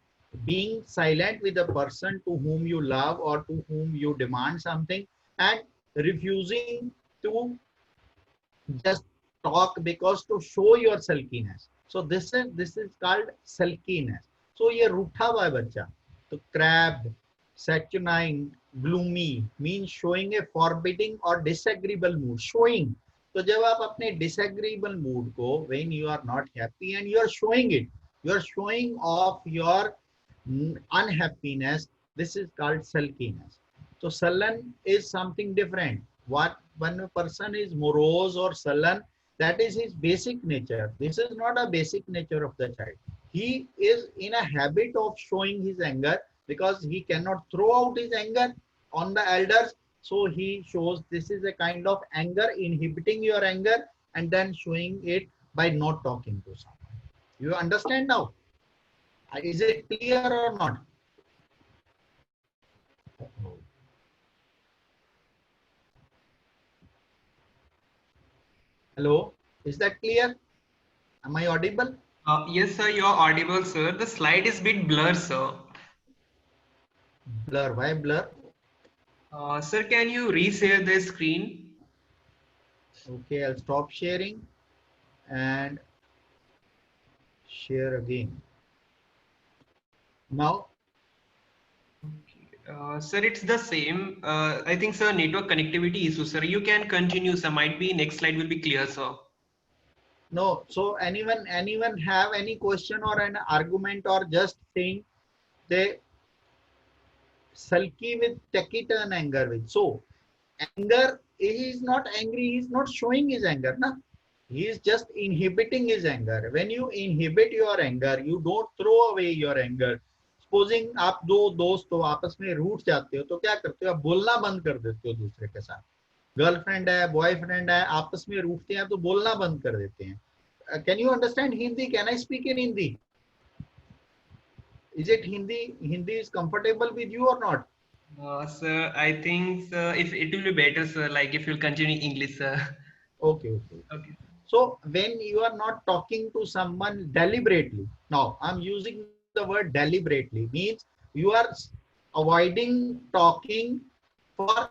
being silent with the person to whom you love or to whom you demand something, and refusing to just talk because to show your sulkiness. So this is called sulkiness. So ये रूठा हुआ है बच्चा. तो crabbed, saturnine, gloomy means showing a forbidding or disagreeable mood. Showing. तो जब आप अपने disagreeable mood को, when you are not happy and you are showing it, you are showing off your unhappiness, this is called sulkiness. So sullen is something different. What when a person is morose or sullen, that is his basic nature. This is not a basic nature of the child. He is in a habit of showing his anger because he cannot throw out his anger on the elders. So he shows, this is a kind of anger, inhibiting your anger and then showing it by not talking to someone. You understand now? Is it clear or not? Hello, is that clear? Am I audible? Yes, sir, you're audible, sir. The slide is a bit blur, sir. Blur, why blur? Sir, can you reshare the screen? Okay, I'll stop sharing and share again. Now, Sir, it's the same. I think, sir, network connectivity issue, sir. You can continue, sir. Might be next slide will be clear, sir. no, so anyone have any question or an argument, or just saying they sulky with taciturn anger with? So anger, he is not angry, he is not showing his anger, na? He is just inhibiting his anger. When you inhibit your anger, you don't throw away your anger. Supposing आप दो दोस्त हो, आपस में रूठ जाते हो, तो क्या करते हो? आप बोलना बंद कर देते हो दूसरे के साथ. गर्लफ्रेंड है, बॉयफ्रेंड है, आपस में रूठते हैं तो बोलना बंद कर देते हैं. Can you understand Hindi? Can I speak in Hindi? Is it Hindi? Hindi is comfortable with you or not? Sir, I think, sir, if it will be better, sir, like if you'll continue English, sir. Okay. Okay. So when you are not talking to someone deliberately, now I'm using the word deliberately, means you are avoiding talking for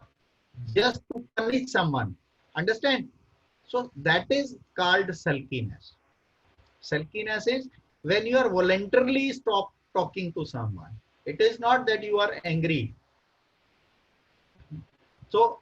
just to punish someone. Understand? So that is called sulkiness. Sulkiness is when you are voluntarily stop talking to someone. It is not that you are angry. So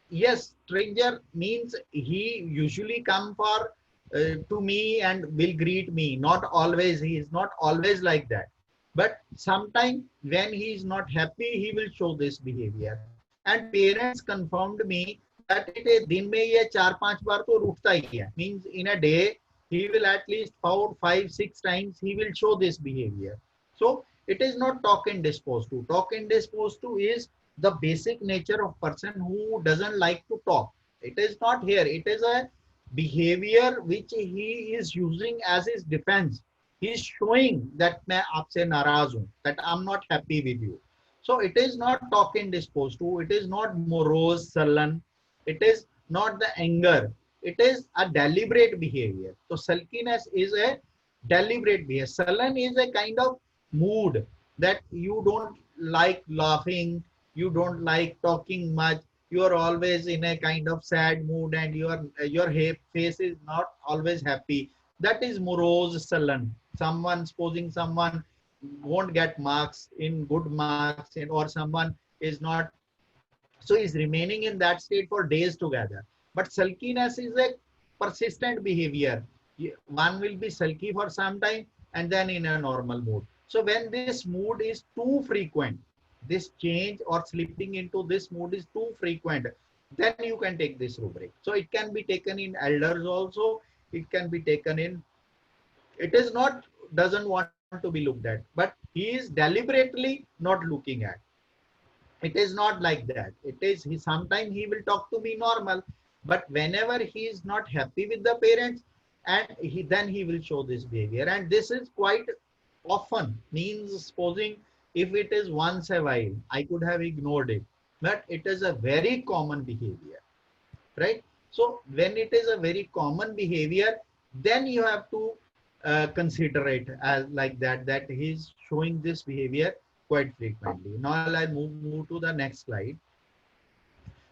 yes, stranger means he usually come for to me and will greet me. Not always. He is not always like that. But sometime when he is not happy, he will show this behavior. And parents confirmed me that it दिन में ये 4-5 बार तो रूठता ही है. Means in a day he will at least 4, 5, 6 times he will show this behavior. So it is not talk indisposed to. Talk indisposed to is the basic nature of person who doesn't like to talk. It is not here. It is a behavior which he is using as his defense. He is showing that मैं आपसे नाराज हूँ, that I'm not happy with you. So it is not talk indisposed to. It is not morose, sullen. It is not the anger. It is a deliberate behavior. So sulkiness is a deliberate behavior. Sullen is a kind of mood that you don't like laughing, you don't like talking much, you are always in a kind of sad mood, and your face is not always happy. That is morose sullen. Someone, supposing someone won't get marks in good marks, or someone is not, so is remaining in that state for days together. But sulkiness is a persistent behavior. One will be sulky for some time and then in a normal mood. So when this mood is too frequent, this change or slipping into this mood is too frequent, then you can take this rubric. So it can be taken in elders also. It can be taken in, it is not, doesn't want to be looked at, but he is deliberately not looking at. It is not like that. It is, he sometimes he will talk to me normal, but whenever he is not happy with the parents, and then he will show this behavior. And this is quite often, means supposing if it is once a while, I could have ignored it, but it is a very common behavior, right? So when it is a very common behavior, then you have to consider it as like that, that he's showing this behavior quite frequently. Now I'll move to the next slide.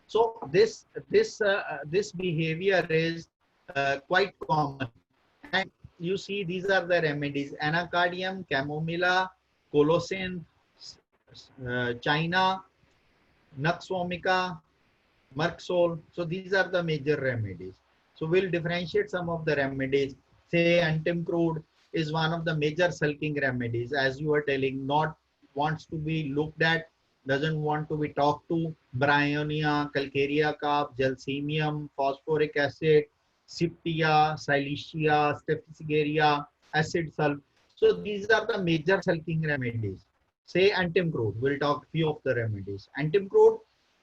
So this behavior is quite common, and you see these are the remedies: anacardium, chamomilla, colocin, china, nux vomica, Merxol. So these are the major remedies. So we'll differentiate some of the remedies. Say antimcrude is one of the major sulking remedies, as you are telling, not wants to be looked at, doesn't want to be talked to. Bryonia, calcarea carb, gelsemium, phosphoric acid, septia, silicea, staphysagria, acid sulf. So these are the major sulking remedies. Say antimcrude, we'll talk few of the remedies. Antimcrude,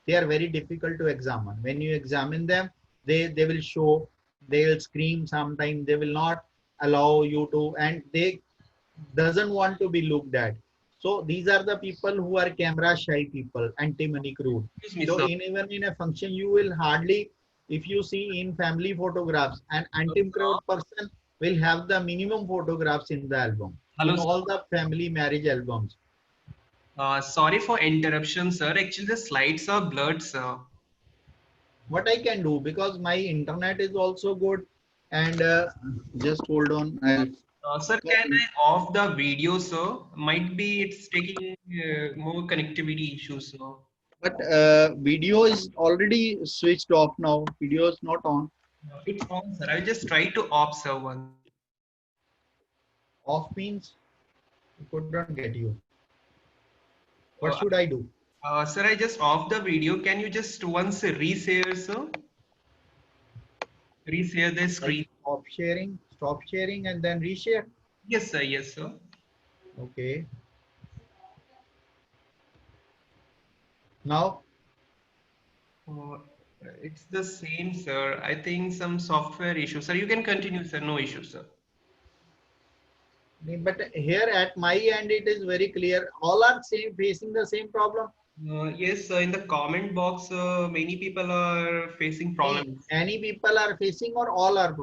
they are very difficult to examine. When you examine them, they will show, they will scream sometimes, they will not allow you to, and they doesn't want to be looked at. So these are the people who are camera shy people, antimony crude. Excuse me, So sir. even in a function, you will hardly, if you see in family photographs, an anti-crude person will have the minimum photographs in the album, Hello, in sir. all the family marriage albums. Sorry for interruption, sir. Actually, the slides are blurred, sir. What I can do, because my internet is also good, and just hold on, I'll Sir, can I off the video, sir? Might be it's taking more connectivity issues, sir. but video is already switched off now, video is not on. It's on, sir. I'll just try to off, sir, once. Off means I could not get you. What Uh, should I do? Sir, I just off the video. Can you just once reshare, sir? Reshare the Like screen. stop sharing and then reshare. Yes, sir. Yes, sir. Okay, now Uh, it's the same, sir. I think some software issue, sir. You can continue, sir. No issue, sir. but here at my end it is very clear, all are facing the same problem. Yes, sir. In the comment box, many people are facing problems. Any people are facing or all are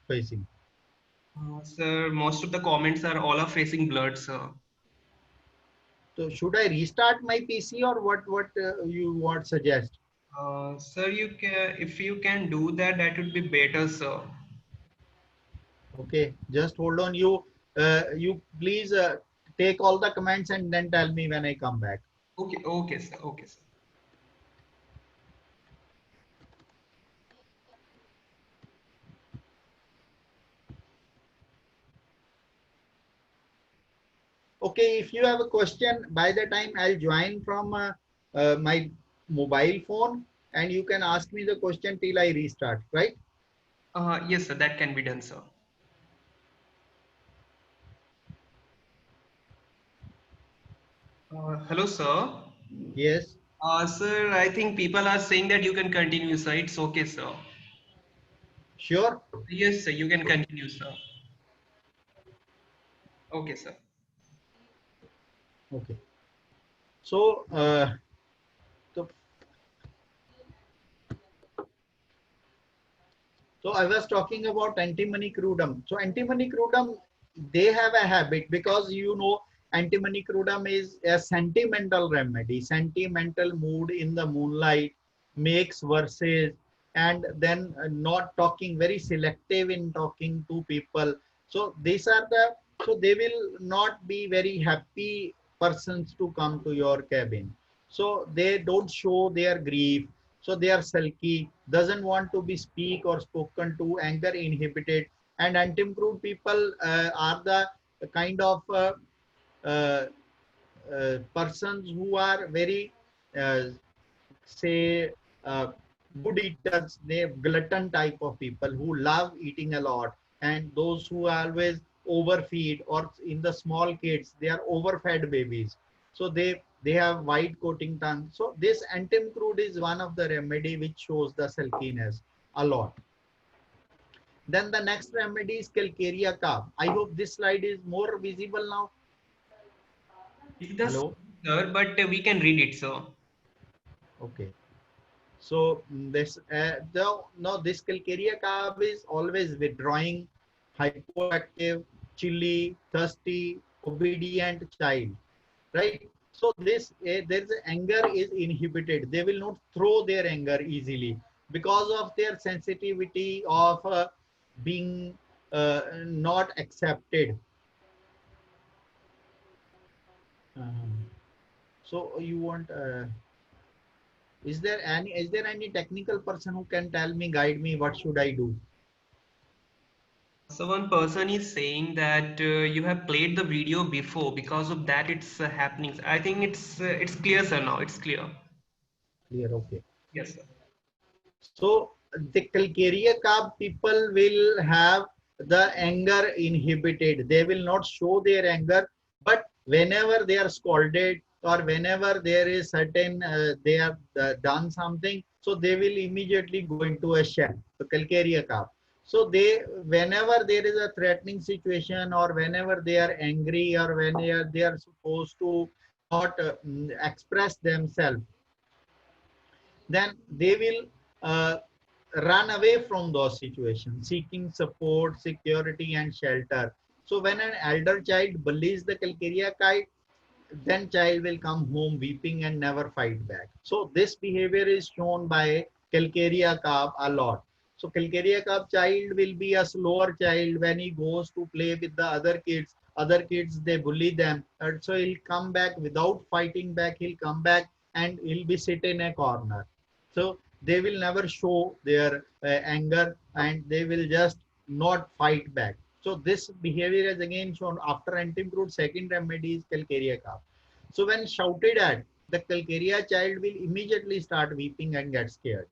facing? Sir, most of the comments are all are facing blurred, sir. So should I restart my PC, or what you want suggest? Sir, you can, if you can do that, that would be better, sir. Okay, just hold on. You please take all the comments and then tell me when I come back. Okay, okay, sir. Okay, sir. Okay, if you have a question, by the time I'll join from my mobile phone, and you can ask me the question till I restart, right? Yes, sir. That can be done, sir. Hello, sir. Yes, Sir, I think people are saying that you can continue, sir. It's okay, sir. sure. Yes, sir. You can continue, sir. Okay, sir. Okay. So, so, so I was talking about antimony crudum. So antimony crudum they have a habit, because antimanicrudum is a sentimental remedy. Sentimental mood in the moonlight makes verses, and then not talking, very selective in talking to people. So these are the, so they will not be very happy persons to come to your cabin. So they don't show their grief. So they are sulky, doesn't want to be speak or spoken to, anger inhibited. And anti-crude people are the kind of uh, persons who are very uh, say good eaters. They glutton type of people who love eating a lot, and those who always overfeed, or in the small kids they are overfed babies, so they have white coating tongue. So this antim crude is one of the remedy which shows the sulkiness a lot. Then the next remedy is calcarea carb. I hope this slide is more visible now. It's the Hello. same, sir, but we can read it, sir. Okay. So this no, this calcarea carb is always withdrawing, hypoactive, chilly, thirsty, obedient child, right? So this there's anger is inhibited. They will not throw their anger easily because of their sensitivity of being not accepted. So you want. Is there any technical person who can tell me, guide me, what should I do? So one person is saying that you have played the video before, because of that it's happening. I think it's clear, sir. Now it's clear. Clear, okay. Yes, sir. So the calcarea carb people will have the anger inhibited. They will not show their anger, but whenever they are scolded, or whenever there is certain they have done something, so they will immediately go into a shell. So calcarea carb. So they, whenever there is a threatening situation, or whenever they are angry, or when they are supposed to not express themselves, then they will uh, run away from those situations, seeking support, security, and shelter. So when an elder child bullies the calcarea kite, then child will come home weeping and never fight back. So this behavior is shown by calcarea carp a lot. So calcarea carp child will be a slower child. When he goes to play with the other kids they bully them, and so he'll come back without fighting back. He'll come back and he'll be sit in a corner. So they will never show their anger, and they will just not fight back. So this behavior is again shown after anti-crude. Second remedy is calcarea carp. So when shouted at, the calcarea child will immediately start weeping and get scared.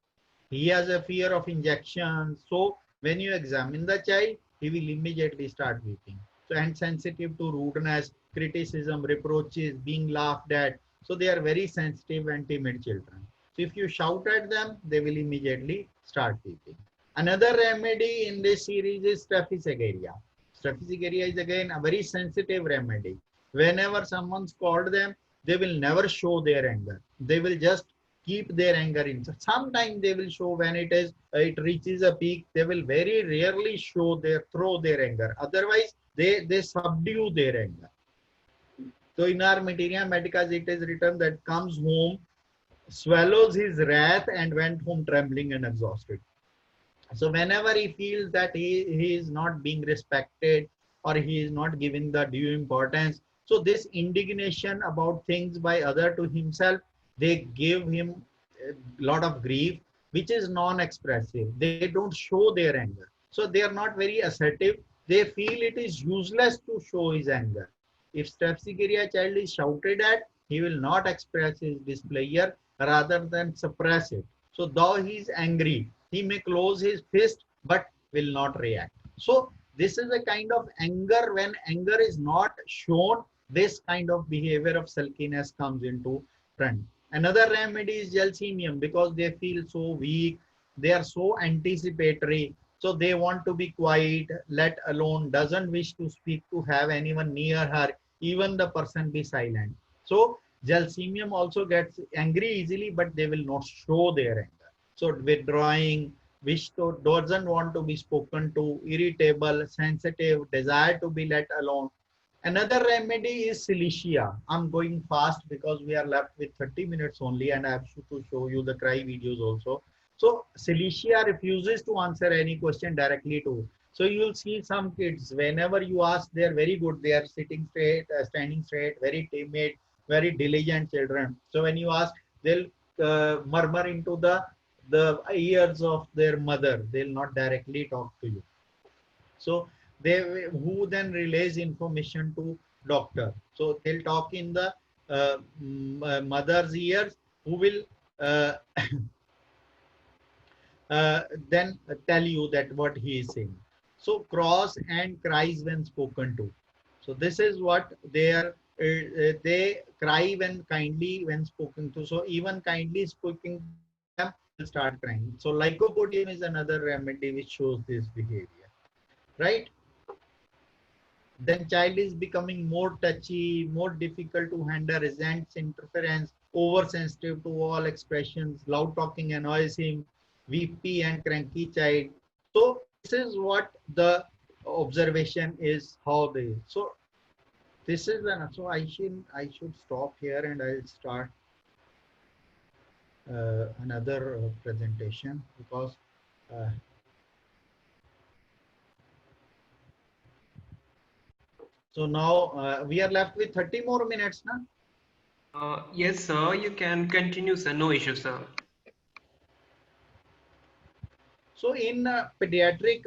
He has a fear of injections. So when you examine the child, he will immediately start weeping. So, and sensitive to rudeness, criticism, reproaches, being laughed at. So they are very sensitive and timid children. So if you shout at them, they will immediately start weeping. Another remedy in this series is STAPHYSAGRIA. STAPHYSAGRIA is again a very sensitive remedy. Whenever someone's called them, they will never show their anger. They will just keep their anger inside. Sometimes they will show when it reaches a peak. They will very rarely throw their anger. Otherwise, they subdue their anger. So in our Materia Medica, it is written that comes home, swallows his wrath, and went home trembling and exhausted. So whenever he feels that he is not being respected, or he is not given the due importance, so this indignation about things by other to himself, they give him a lot of grief, which is non-expressive. They don't show their anger. So they are not very assertive. They feel it is useless to show his anger. If STAPHYSAGRIA child is shouted at, he will not express his displeasure, rather than suppress it. So though he is angry, he may close his fist but will not react. So this is a kind of anger. When anger is not shown, this kind of behavior of sulkiness comes into front. Another remedy is GELSEMIUM, because they feel so weak, they are so anticipatory, so they want to be quiet, let alone, doesn't wish to speak, to have anyone near her, even the person be silent. So GELSEMIUM also gets angry easily, but they will not show their anger. So withdrawing, which doesn't want to be spoken to, irritable, sensitive, desire to be let alone. Another remedy is silesia. I'm going fast because we are left with 30 minutes only and I have to show you the cry videos also. So silesia refuses to answer any question directly to. So you will see some kids, whenever you ask, they are very good. They are sitting straight, standing straight, very timid, very diligent children. So when you ask, they'll murmur into the ears of their mother. They'll not directly talk to you. So they who then relays information to doctor. So they'll talk in the mother's ears, who will uh, then tell you that what he is saying. So cross and cries when spoken to. So this is what they are. They cry when kindly when spoken to. So even kindly speaking to them, they'll start crying. So lycopodium is another remedy which shows this behavior, right? Then child is becoming more touchy, more difficult to handle, resents interference, oversensitive to all expressions, loud talking annoys him, weepy and cranky child. So this is what the observation is, how they. So this is an, so I should stop here and I'll start another presentation, because uh, so now we are left with 30 more minutes now. Yes, sir. You can continue, sir. No issue, sir. So in pediatric,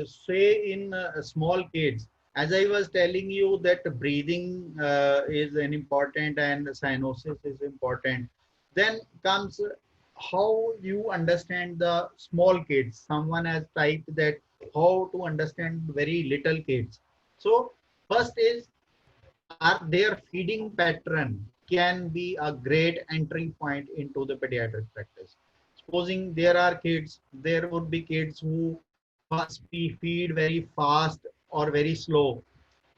say in small kids, as I was telling you that breathing is an important and cyanosis is important. Then comes how you understand the small kids. Someone has typed that how to understand very little kids. So first is, are their feeding pattern can be a great entry point into the pediatric practice. Supposing there are kids, there would be kids who first feed very fast or very slow.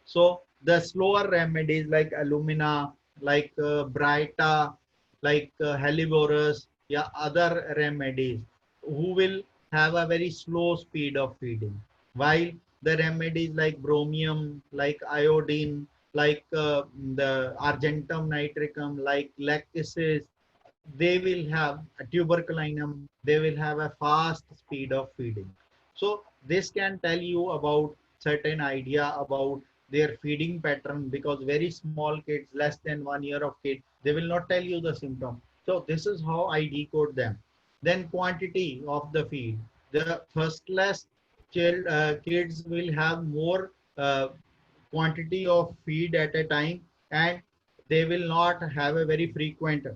So the slower remedies like alumina, like Brita, like helleborus, yeah, other remedies who will have a very slow speed of feeding. While the remedies like bromium, like iodine, like the argentum nitricum, like lactases, they will have a tuberculinum, they will have a fast speed of feeding. So this can tell you about certain idea about their feeding pattern, because very small kids, less than 1 year of kid, they will not tell you the symptom. So this is how I decode them. Then quantity of the feed. The firstless kids will have more quantity of feed at a time, and they will not have a very frequent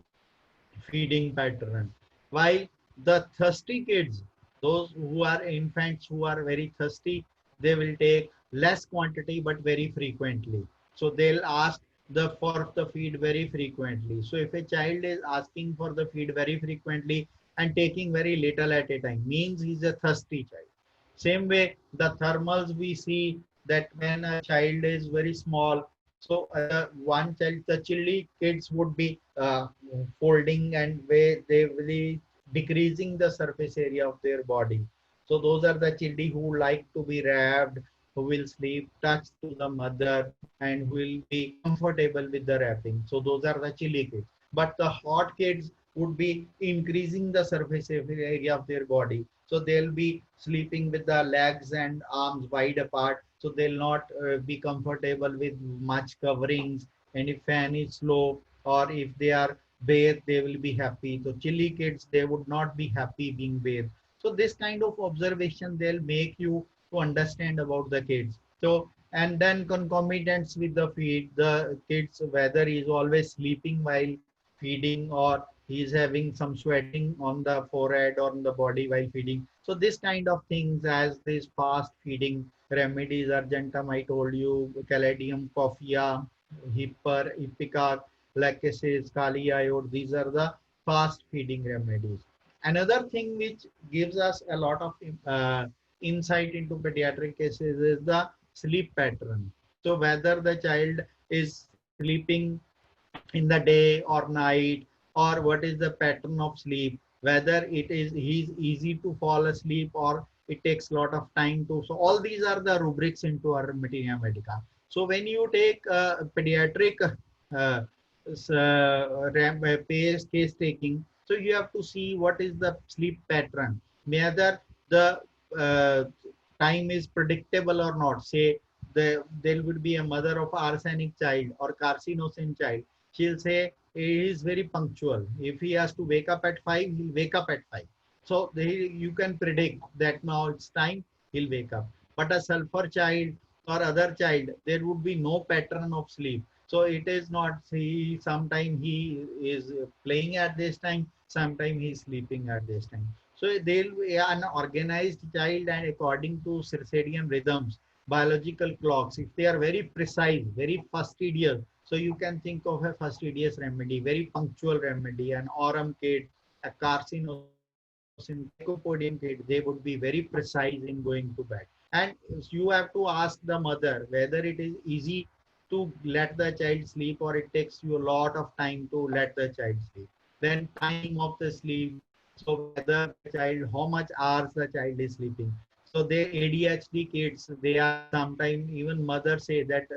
feeding pattern. While the thirsty kids, those who are infants who are very thirsty, they will take less quantity but very frequently. So they'll ask for the feed very frequently. So if a child is asking for the feed very frequently and taking very little at a time, means he's a thirsty child. Same way, the thermals we see that when a child is very small, so the one child, the chilly kids would be folding and where they will be decreasing the surface area of their body. So those are the children who like to be wrapped, who will sleep touched to the mother and will be comfortable with the wrapping. So those are the chilly kids. But the hot kids would be increasing the surface area of their body. So they'll be sleeping with the legs and arms wide apart. So they'll not be comfortable with much coverings. And if fan is slow, or if they are bathed, they will be happy. So chilly kids, they would not be happy being bathed. So this kind of observation, they'll make you to understand about the kids. So, and then concomitants with the feed, the kids, whether he's always sleeping while feeding or he's having some sweating on the forehead or on the body while feeding. So this kind of things, as this fast feeding remedies, argentum, I told you, caladium, coffea, hipper, ipecac, lacases, kali iode, these are the fast feeding remedies. Another thing which gives us a lot of insight into pediatric cases is the sleep pattern. So whether the child is sleeping in the day or night, or what is the pattern of sleep. whether it is he's easy to fall asleep or it takes a lot of time to. So all these are the rubrics into our materia medica. So when you take pediatric uh, case taking, so you have to see what is the sleep pattern, whether the uh, time is predictable or not. Say there would be a mother of arsenic child or carcinosin child. She'll say he is very punctual. If he has to wake up at 5, he'll wake up at 5. So you can predict that now it's time, he'll wake up. But a sulfur child or other child, there would be no pattern of sleep. So it is not, see, sometime he is playing at this time, sometime he is sleeping at this time. So they'll be an organized child, and according to circadian rhythms, biological clocks, if they are very precise, very fastidious, so you can think of a fastidious remedy, very punctual remedy, an aurum kid, a carcinosin kid, a lycopodium kid, they would be very precise in going to bed. And you have to ask the mother whether it is easy to let the child sleep or it takes you a lot of time to let the child sleep. Then timing of the sleep, so whether the child, how much hours the child is sleeping. So they ADHD kids, they are sometimes, even mothers say that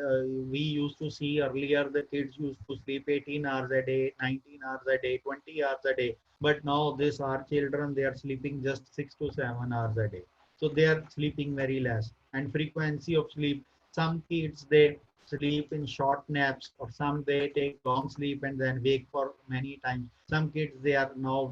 we used to see earlier the kids used to sleep 18 hours a day, 19 hours a day, 20 hours a day. But now this our children, they are sleeping just 6 to 7 hours a day. So they are sleeping very less. And frequency of sleep, some kids they sleep in short naps, or some they take long sleep and then wake for many times. Some kids they are now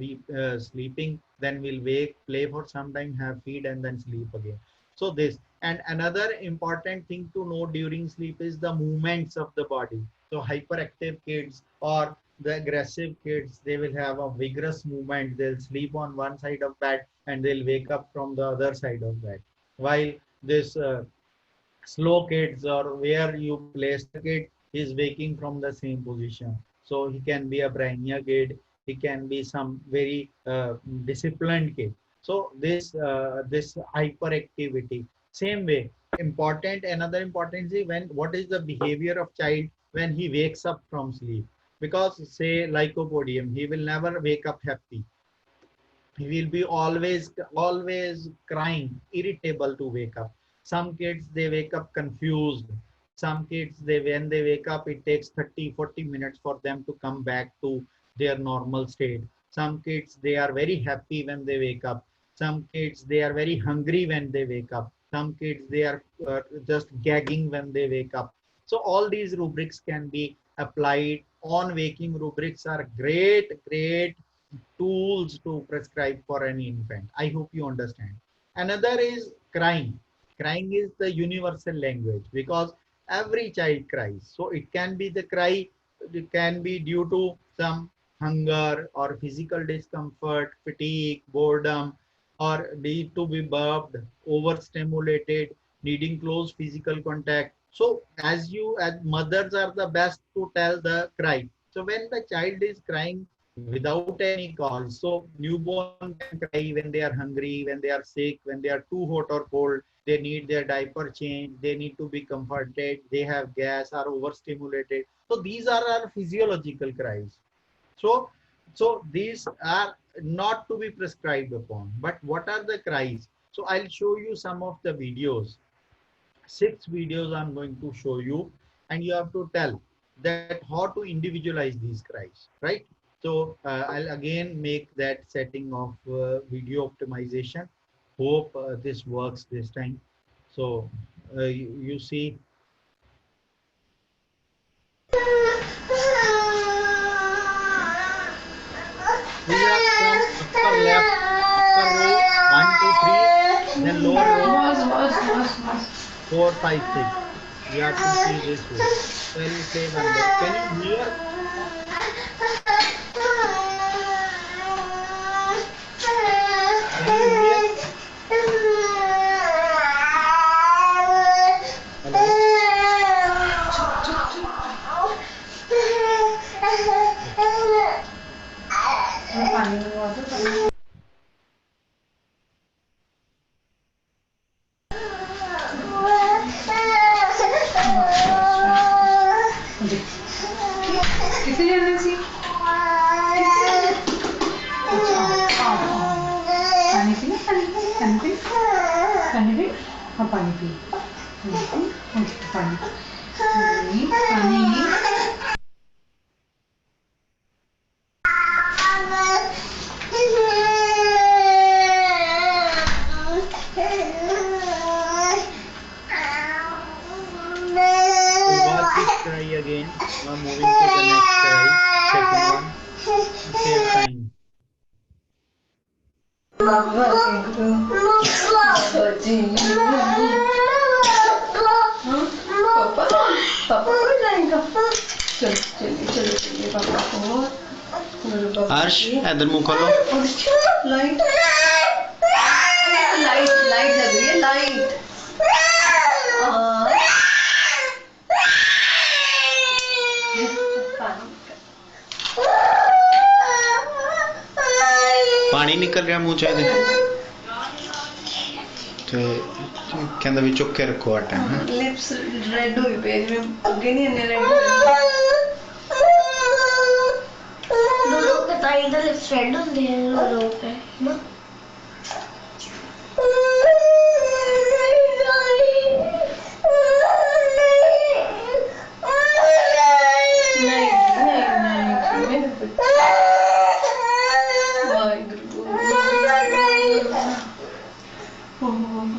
sleeping, then will wake, play for some time, have feed, and then sleep again. So this, and another important thing to know during sleep is the movements of the body. So hyperactive kids or the aggressive kids, they will have a vigorous movement. They'll sleep on one side of bed and they'll wake up from the other side of bed. While this slow kids, or where you place the kid, is waking from the same position. So he can be a brainiac kid, he can be some very disciplined kid. So this hyperactivity, same way important. Another important is when what is the behavior of child when he wakes up from sleep. Because say lycopodium, he will never wake up happy, he will be always crying, irritable to wake up. Some kids they wake up confused. Some kids they, when they wake up, it takes 30-40 minutes for them to come back to their normal state. Some kids they are very happy when they wake up. Some kids they are very hungry when they wake up. Some kids they are just gagging when they wake up. So all these rubrics can be applied. On waking rubrics are great tools to prescribe for an infant. I hope you understand. Another is crying. Crying is the universal language because every child cries. So it can be the cry, it can be due to some hunger or physical discomfort, fatigue, boredom, or need to be burped, overstimulated, needing close physical contact. So as mothers are the best to tell the cry. So when the child is crying without any cause, so newborn can cry when they are hungry, when they are sick, when they are too hot or cold, they need their diaper change, they need to be comforted, they have gas, are overstimulated. So these are our physiological cries. So these are not to be prescribed upon. But what are the cries? So I'll show you some of the videos. 6 videos I'm going to show you, and you have to tell that how to individualize these cries, right? So I'll again make that setting of video optimization. Hope this works this time. So you see, these are from upper left, upper row 1 to 3, then lower row बस 4, 5, 6. You have to see this way. So I'll play one more. Can you hear? Can you hear? Hello? पानी में water कितने जने सी अच्छा हाँ पानी P पानी पानी Watch this cry again. Now moving to the next cry, second one. Same time. हर्ष इधर मुंह खोलो। लाइट लाइट लाइट जल रही है लाइट पानी निकल रहा मुंह चाहिए तो कहता भी चुक के रखो हर टाइम। लिप्स रेड हुई पेज में अगे नहीं इन्ने रेड लोग पता इधर लिप्स रेड होंगे लोग पे ना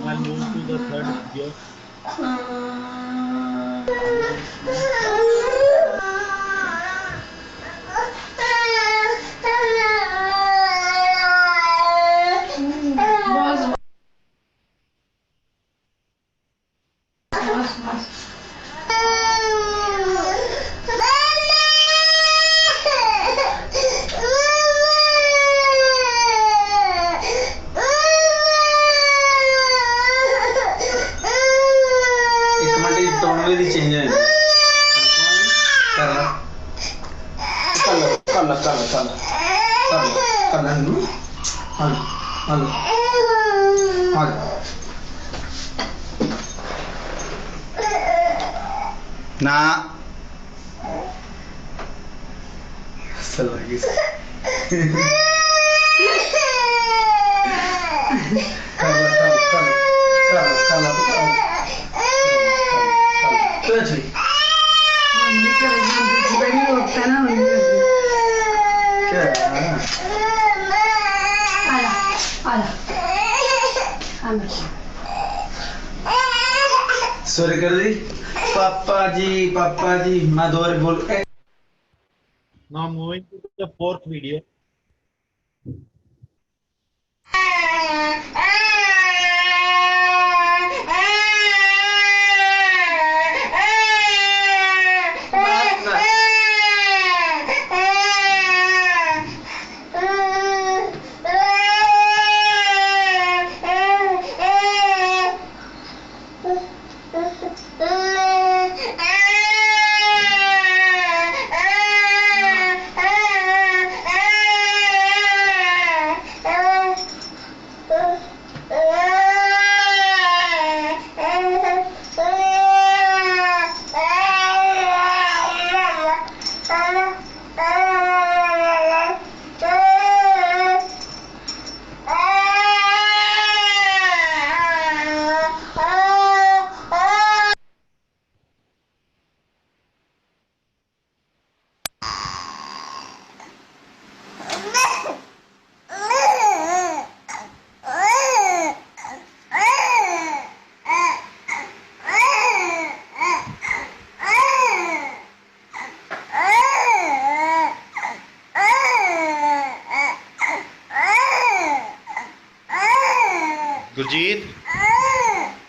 I'll move to the third video. ना सॉरी कर दी पापा जी मैं दो बार बोल। Now moving to the fourth video.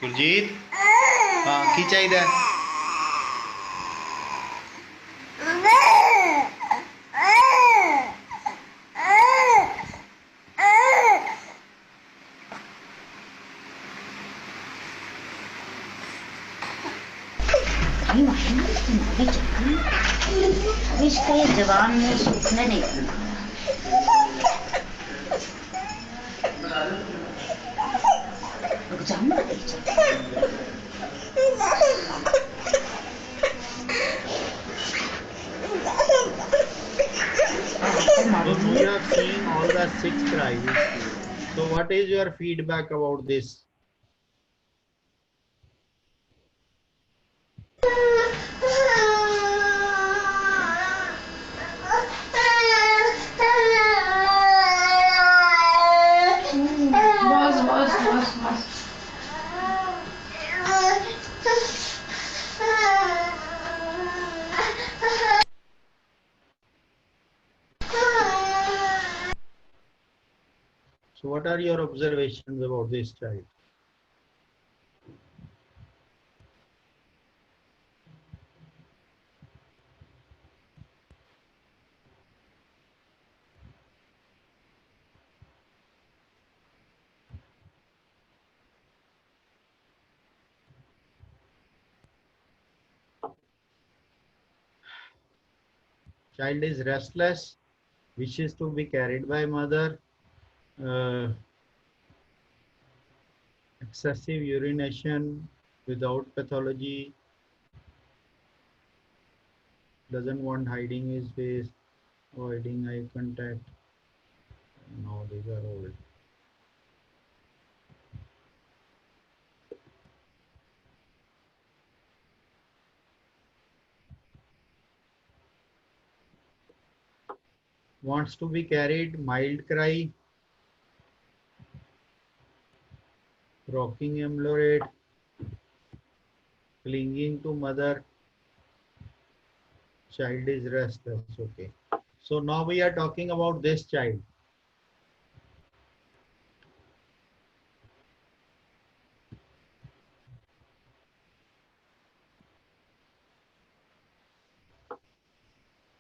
Gurjeet हाँ की चाहिए इसका ये जवान में सूखने नहीं करना So we have seen all the 6 cries. So what is your feedback about this? So what are your observations about this child? Child is restless, wishes to be carried by mother, excessive urination without pathology, doesn't want hiding his face, avoiding eye contact. No, these are old. Wants to be carried, mild cry, rocking amulorate, clinging to mother, child is restless. Okay. So now we are talking about this child.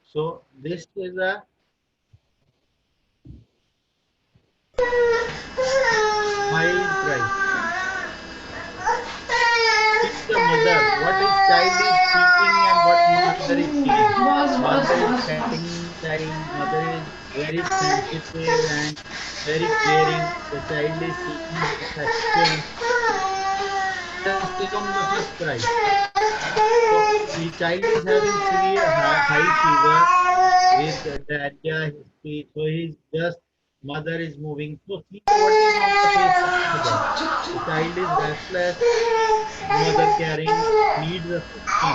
So this is a mild cry. Seek the mother. What is child is seeking and what mother is seeking. Mother is petting child. Mother is very sensitive and very caring. The child is seeking affection. Just take on the first cry. So the child is having severe high fever with diarrhea history. So he's just mother is moving. So see what is on the face of mother. The child is restless. Mother carrying needs affection,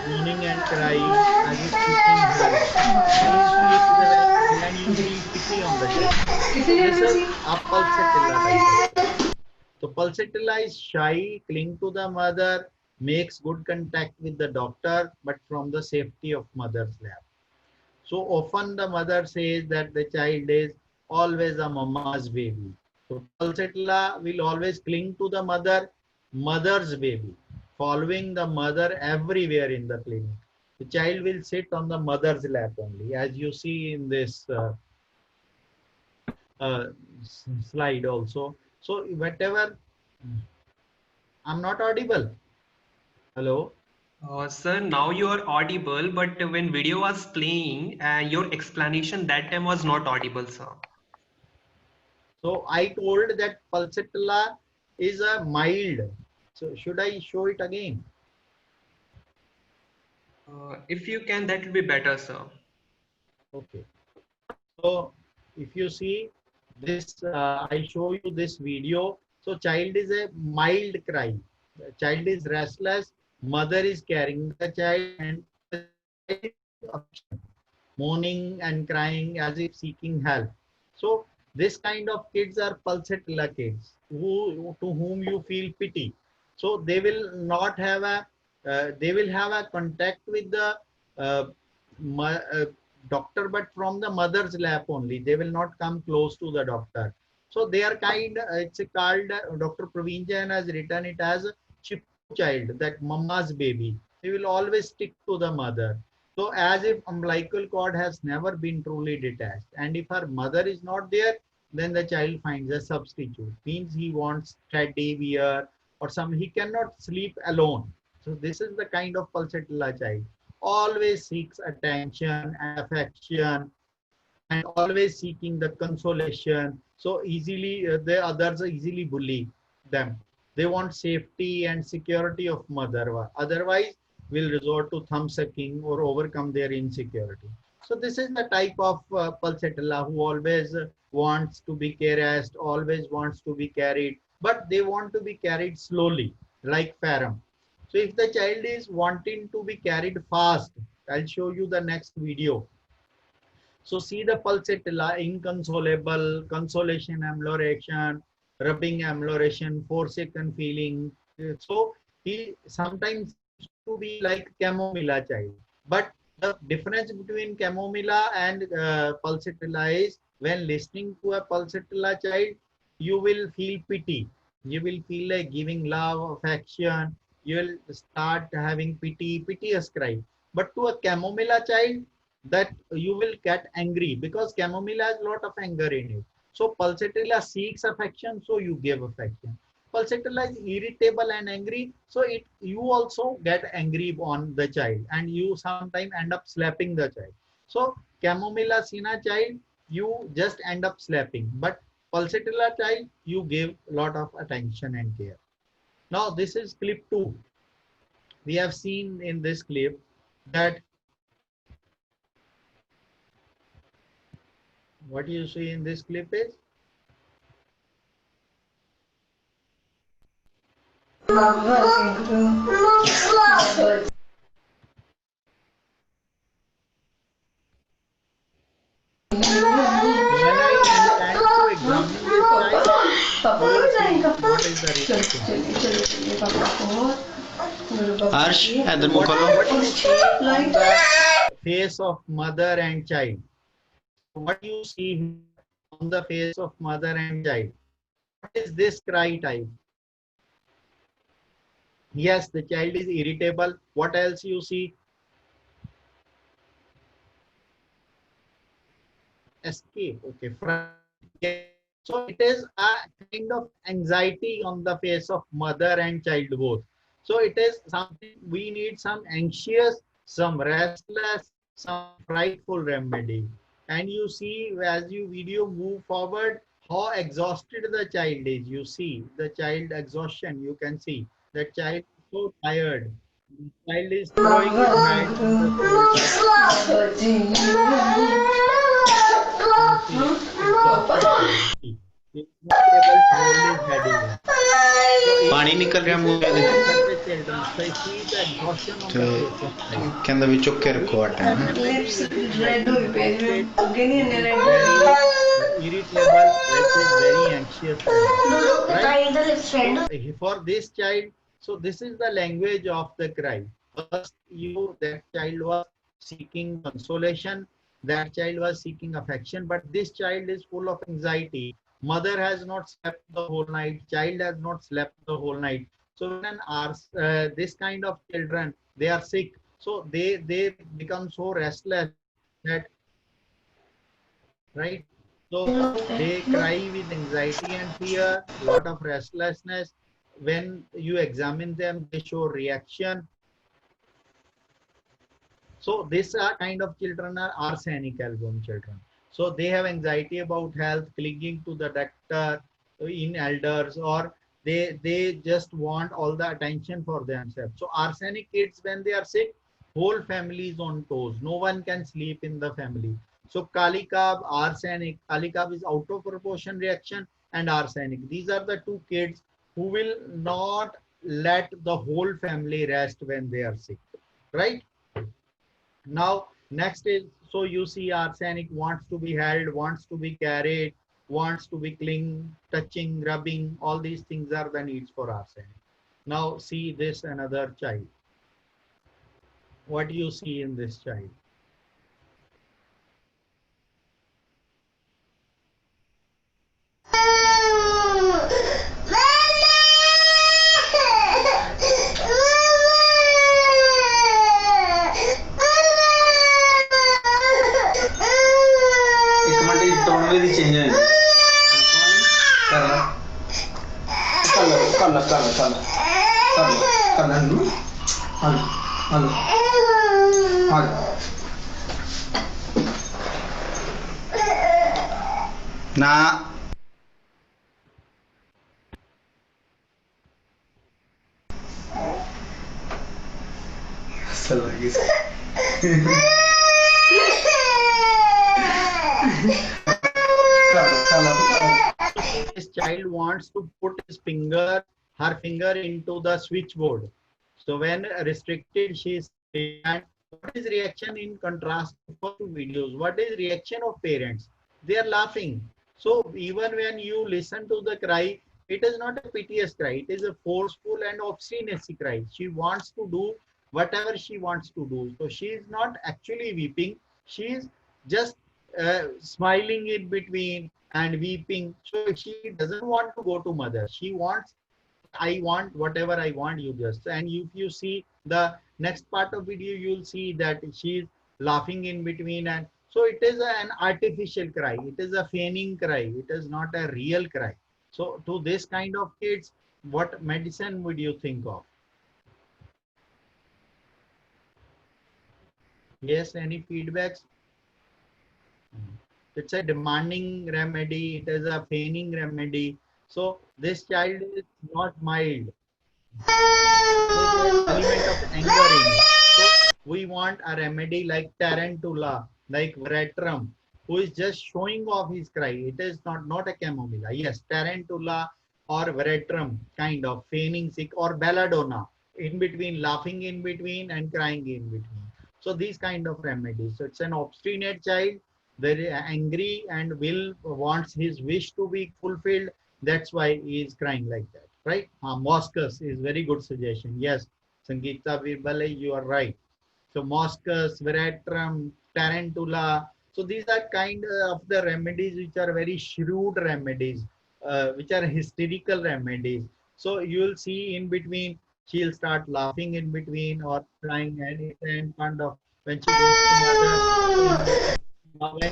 moaning and crying as if seeking help. Genuinely pity on the child. This is a pulsatilla type. So pulsatilla is shy, cling to the mother, makes good contact with the doctor, but from the safety of mother's lap. So often the mother says that the child is always a mama's baby. So pulsatilla will always cling to the mother, mother's baby, following the mother everywhere in the clinic. The child will sit on the mother's lap only, as you see in this uh, slide also. So whatever, I'm not audible. Hello. Sir, now you are audible, but when video was playing, your explanation that time was not audible, sir. So I told that pulsatilla is a mild. So should I show it again? If you can, that will be better, sir. Okay. So if you see this, I show you this video. So child is a mild cry. The child is restless. Mother is carrying the child and moaning and crying as if seeking help. So this kind of kids are pulsatilla kids to whom you feel pity. So they will not have a they will have a contact with the uh, doctor, but from the mother's lap only. They will not come close to the doctor. So they are kind. It's called Dr. Praveen Jain has written it as a chippo child, that mama's baby. They will always stick to the mother. So as if umbilical cord has never been truly detached. And if her mother is not there, then the child finds a substitute. Means he wants teddy bear or some, he cannot sleep alone. So this is the kind of pulsatilla child. Always seeks attention and affection and always seeking the consolation. So easily, the others easily bully them. They want safety and security of mother. Otherwise, will resort to thumb sucking or overcome their insecurity. So this is the type of pulsatilla who always wants to be caressed, always wants to be carried, but they want to be carried slowly, like Faram. So if the child is wanting to be carried fast, I'll show you the next video. So see the pulsatilla, inconsolable, consolation, amelioration, rubbing, amelioration, forsaken feeling. So he sometimes seems to be like chamomilla child. But the difference between chamomilla and pulsatilla is when listening to a pulsatilla child, you will feel pity. You will feel like giving love, affection. You will start having piteous cry. But to a chamomilla child, that you will get angry because chamomilla has a lot of anger in it. So pulsatilla seeks affection, so you give affection. Pulsatilla is irritable and angry, so you also get angry on the child, and you sometimes end up slapping the child. So chamomilla sina child, you just end up slapping, but pulsatilla child, you give a lot of attention and care. Now this is clip 2. We have seen in this clip that what you see in this clip is when I intend to examine this child, you will see what is the reaction. हर्ष इधर मुंह खोलो. What you see on the face of mother and child? What you see on the face of mother and child? What is this cry type? Yes, the child is irritable. What else you see? Escape. Okay. Yes. So it is a kind of anxiety on the face of mother and child both. So it is something we need, some anxious, some restless, some frightful remedy. And you see as you video move forward how exhausted the child is. You see the child exhaustion. You can see the child is so tired. The child is throwing his head on the पानी निकल रहा मुंह में. कहंदा भी चुक के रखो आटा. Irritable, very anxious. Right? For this child, so this is the language of the cry. First, that child was seeking consolation. That child was seeking affection, but this child is full of anxiety. Mother has not slept the whole night. Child has not slept the whole night. So when this kind of children, they are sick. So they become so restless that, right? So they cry with anxiety and fear, lot of restlessness. When you examine them, they show reaction. So this kind of children are arsenic album children. So they have anxiety about health, clinging to the doctor in elders, or they just want all the attention for themselves. So arsenic kids, when they are sick, whole family is on toes. No one can sleep in the family. So kalikab, arsenic. Kalikab is out of proportion reaction, and arsenic. These are the two kids who will not let the whole family rest when they are sick, right? Now, next is, so you see arsenic wants to be held, wants to be carried, wants to be cling, touching, rubbing. All these things are the needs for arsenic. Now, see this another child. What do you see in this child? ना This child wants to put his finger, her finger into the switchboard. So when restricted, she is, and what is reaction in contrast to first videos? What is reaction of parents? They are laughing. So even when you listen to the cry, It is not a piteous cry. It is a forceful and obstinate cry. She wants to do whatever she wants to do. So she is not actually weeping. She is just smiling in between and weeping. So she doesn't want to go to mother. She wants, I want whatever I want, you just. And if you see the next part of video, you'll see that she's laughing in between. And so it is an artificial cry. It is a feigning cry. It is not a real cry. So to this kind of kids, what medicine would you think of? Yes, any feedbacks? It's a demanding remedy. It is a feigning remedy. So this child is not mild. There is an element of anger in it. So we want a remedy like tarantula, like veratrum, who is just showing off his cry. It is not a chamomilla. Yes, tarantula or veratrum, kind of feigning sick, or belladonna, in between, laughing in between and crying in between. So these kind of remedies. So it's an obstinate child, very angry and wants his wish to be fulfilled. That's why he is crying like that, right? Moscus is very good suggestion. Yes, Sangeeta Virbale, you are right. So moscus, veratrum, tarantula. So these are kind of the remedies which are very shrewd remedies, which are hysterical remedies. So you will see in between, she'll start laughing in between or crying, and kind of when she goes to mother. When she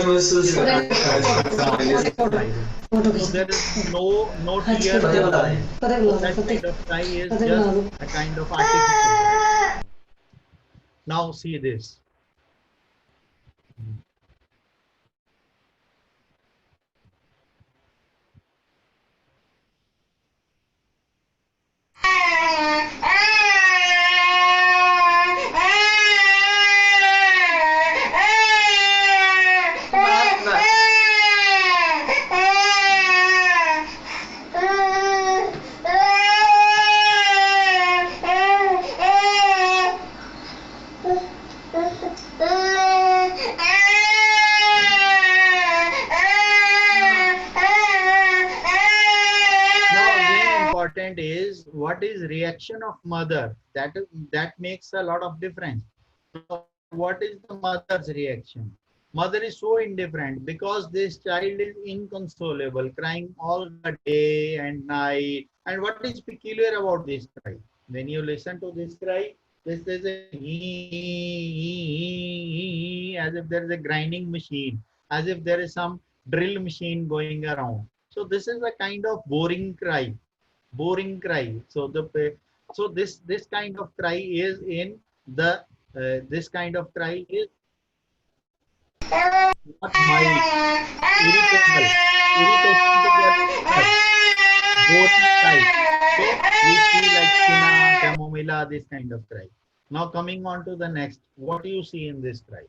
knows so there is no tear. That kind of cry is just a kind of artificial. Now see this. Is what is reaction of mother, that makes a lot of difference. So what is the mother's reaction? Mother is so indifferent because this child is inconsolable, crying all the day and night. And what is peculiar about this cry? When you listen to this cry, this is a as if there is a grinding machine, as if there is some drill machine going around. So this is a kind of boring cry. So this kind of cry is in the this kind of cry is not mild, irritable, irritation to get boring cry. So we see like Sina, chamomilla, this kind of cry. Now coming on to the next, what do you see in this cry?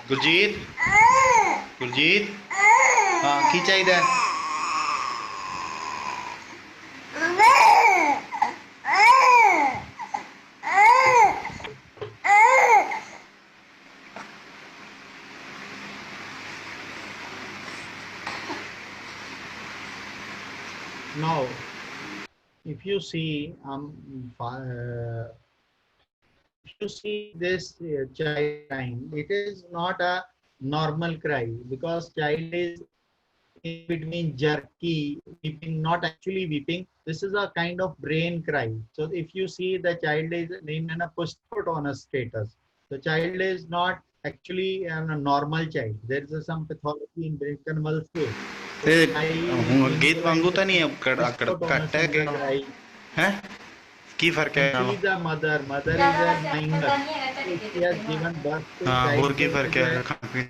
Gurjeet हाँ की चाहिए Now if you see this child crying, it is not a normal cry because child is in between jerky, weeping, not actually weeping. This is a kind of brain cry. So if you see the child is in a postcotonous status, the child is not actually a normal child. There is some pathology in brain convulsive. गीत वांगू तो नहीं cut है हैं की फर्क है she is a mother is a minder. She has given birth to child. और की फर्क है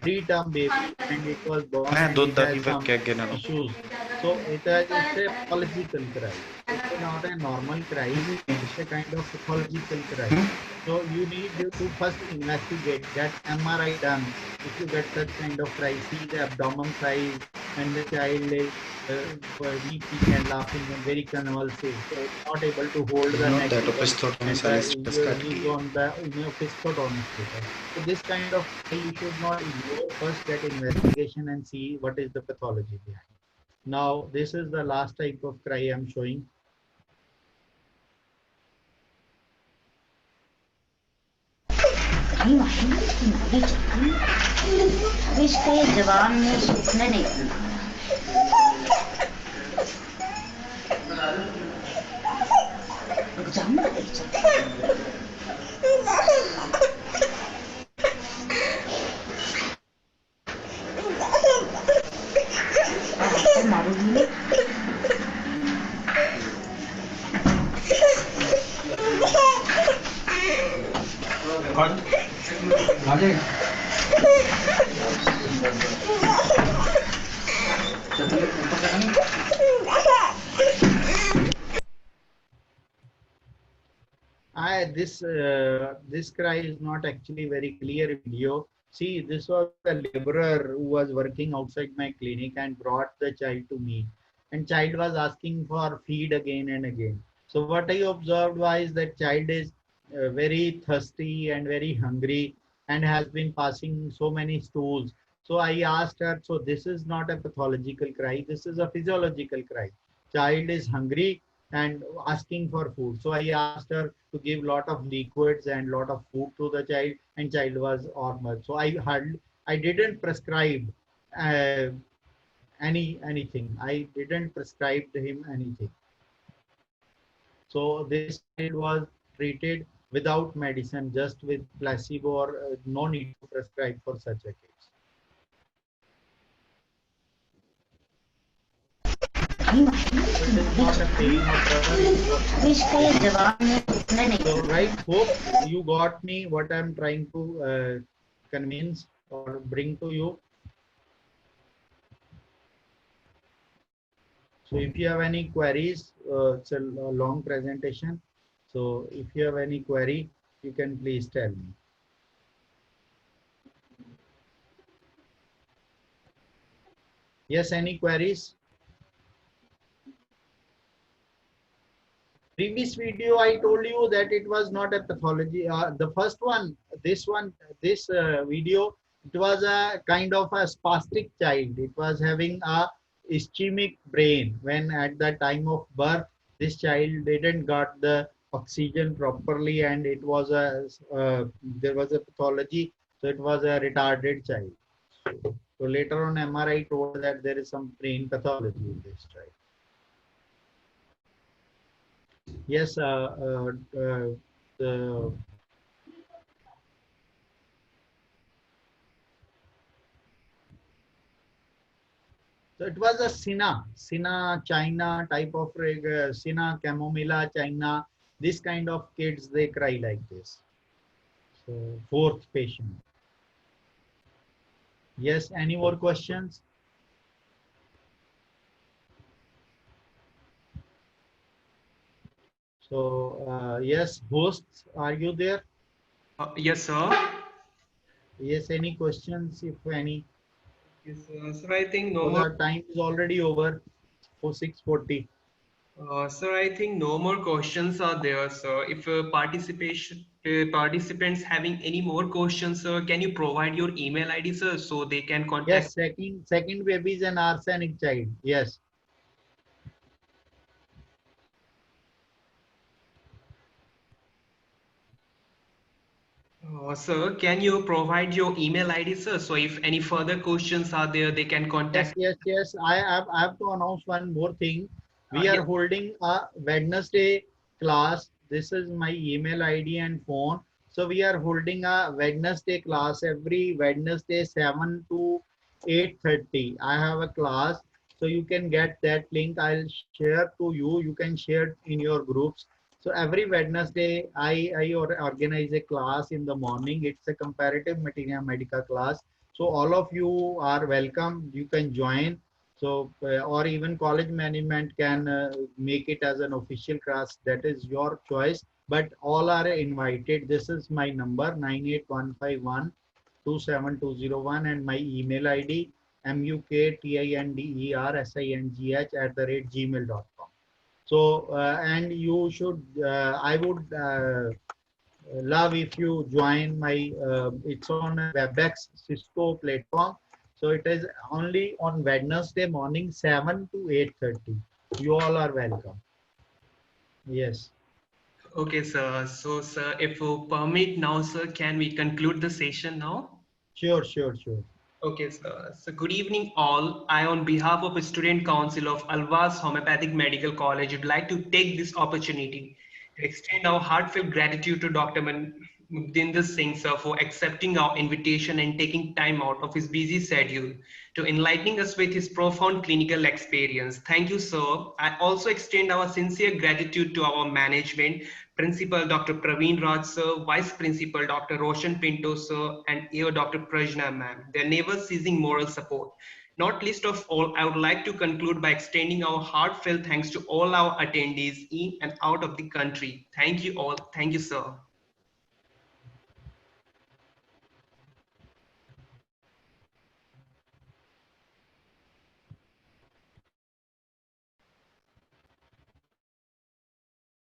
3-term baby and it was born दूध दा की फर्क है issues. So it's a pathological cry. It's not a normal cry. It's a kind of pathological cry. So you need to first investigate, get MRI done. If you get such kind of cry, see the abdomen size and the child is weeping and laughing and very convulsive. So not able to hold the neck even, and he's on the opisthotomy status. So this kind of cry you should not ignore. First get investigation and see what is the pathology behind. Now, this is the last type of cry I'm showing. This cry is not actually very clear video. See, this was a laborer who was working outside my clinic and brought the child to me, and child was asking for feed again and again. So what I observed was that child is very thirsty and very hungry and has been passing so many stools. So I asked her, so this is not a pathological cry, this is a physiological cry. Child is hungry and asking for food. So I asked her to give lot of liquids and lot of food to the child, and child was normal. So I didn't prescribe uh, anything. I didn't prescribe him anything. So this child was treated without medicine, just with placebo, or no need to prescribe for such a case. It is not a pain or trouble. So, right, hope you got me what I'm trying to convince or bring to you. So if you have any queries, it's a long presentation. So if you have any query, you can please tell me. Yes, any queries? Previous video, I told you that it was not a pathology. The first one, this video, it was a kind of a spastic child. It was having a ischemic brain. When at the time of birth, this child didn't got the oxygen properly, and it was there was a pathology. So it was a retarded child. So later on, MRI told that there is some brain pathology in this child. Yes, the so it was a Sina China type of Sina Chamomilla China. This kind of kids, they cry like this. So fourth patient. Yes, any more questions? So yes, hosts, are you there? Yes, sir. Yes, any questions, if any? Yes, sir, I think no So more. the time is already over for 6:40. Sir, I think no more questions are there, sir. If participants having any more questions, sir, can you provide your email ID, sir, so they can contact? Yes, second baby is an arsenic child. Yes. Sir, can you provide your email ID, sir? So if any further questions are there, they can Yes, contact. yes. I have to announce one more thing. We are Yes. holding a Wednesday class. This is my email ID and phone. So we are holding a Wednesday class every Wednesday 7 to 8:30. I have a class. So you can get that link. I'll share to you. You can share in your groups. So every Wednesday, I organize a class in the morning. It's a comparative material medical class. So all of you are welcome. You can join. So, or even college management can make it as an official class. That is your choice. But all are invited. This is my number 98151 27201 and my email ID muktindersing@gmail.com. So, and you should, I would love if you join my, it's on a WebEx Cisco platform. So it is only on Wednesday morning, 7 to 8:30. You all are welcome. Yes. Okay, sir. So, sir, if you permit now, sir, can we conclude the session now? Sure, sure, sure. Okay, sir. So good evening all. I, on behalf of the Student Council of Alva's Homeopathic Medical College, would like to take this opportunity to extend our heartfelt gratitude to Dr. Muktinder Singh, sir, for accepting our invitation and taking time out of his busy schedule to enlightening us with his profound clinical experience. Thank you, sir. I also extend our sincere gratitude to our management, Principal Dr. Praveen Raj sir, Vice Principal Dr. Roshan Pinto sir, and EO Dr. Prajna ma'am. Their never ceasing moral support. Not least of all, I would like to conclude by extending our heartfelt thanks to all our attendees in and out of the country. Thank you all. Thank you, sir.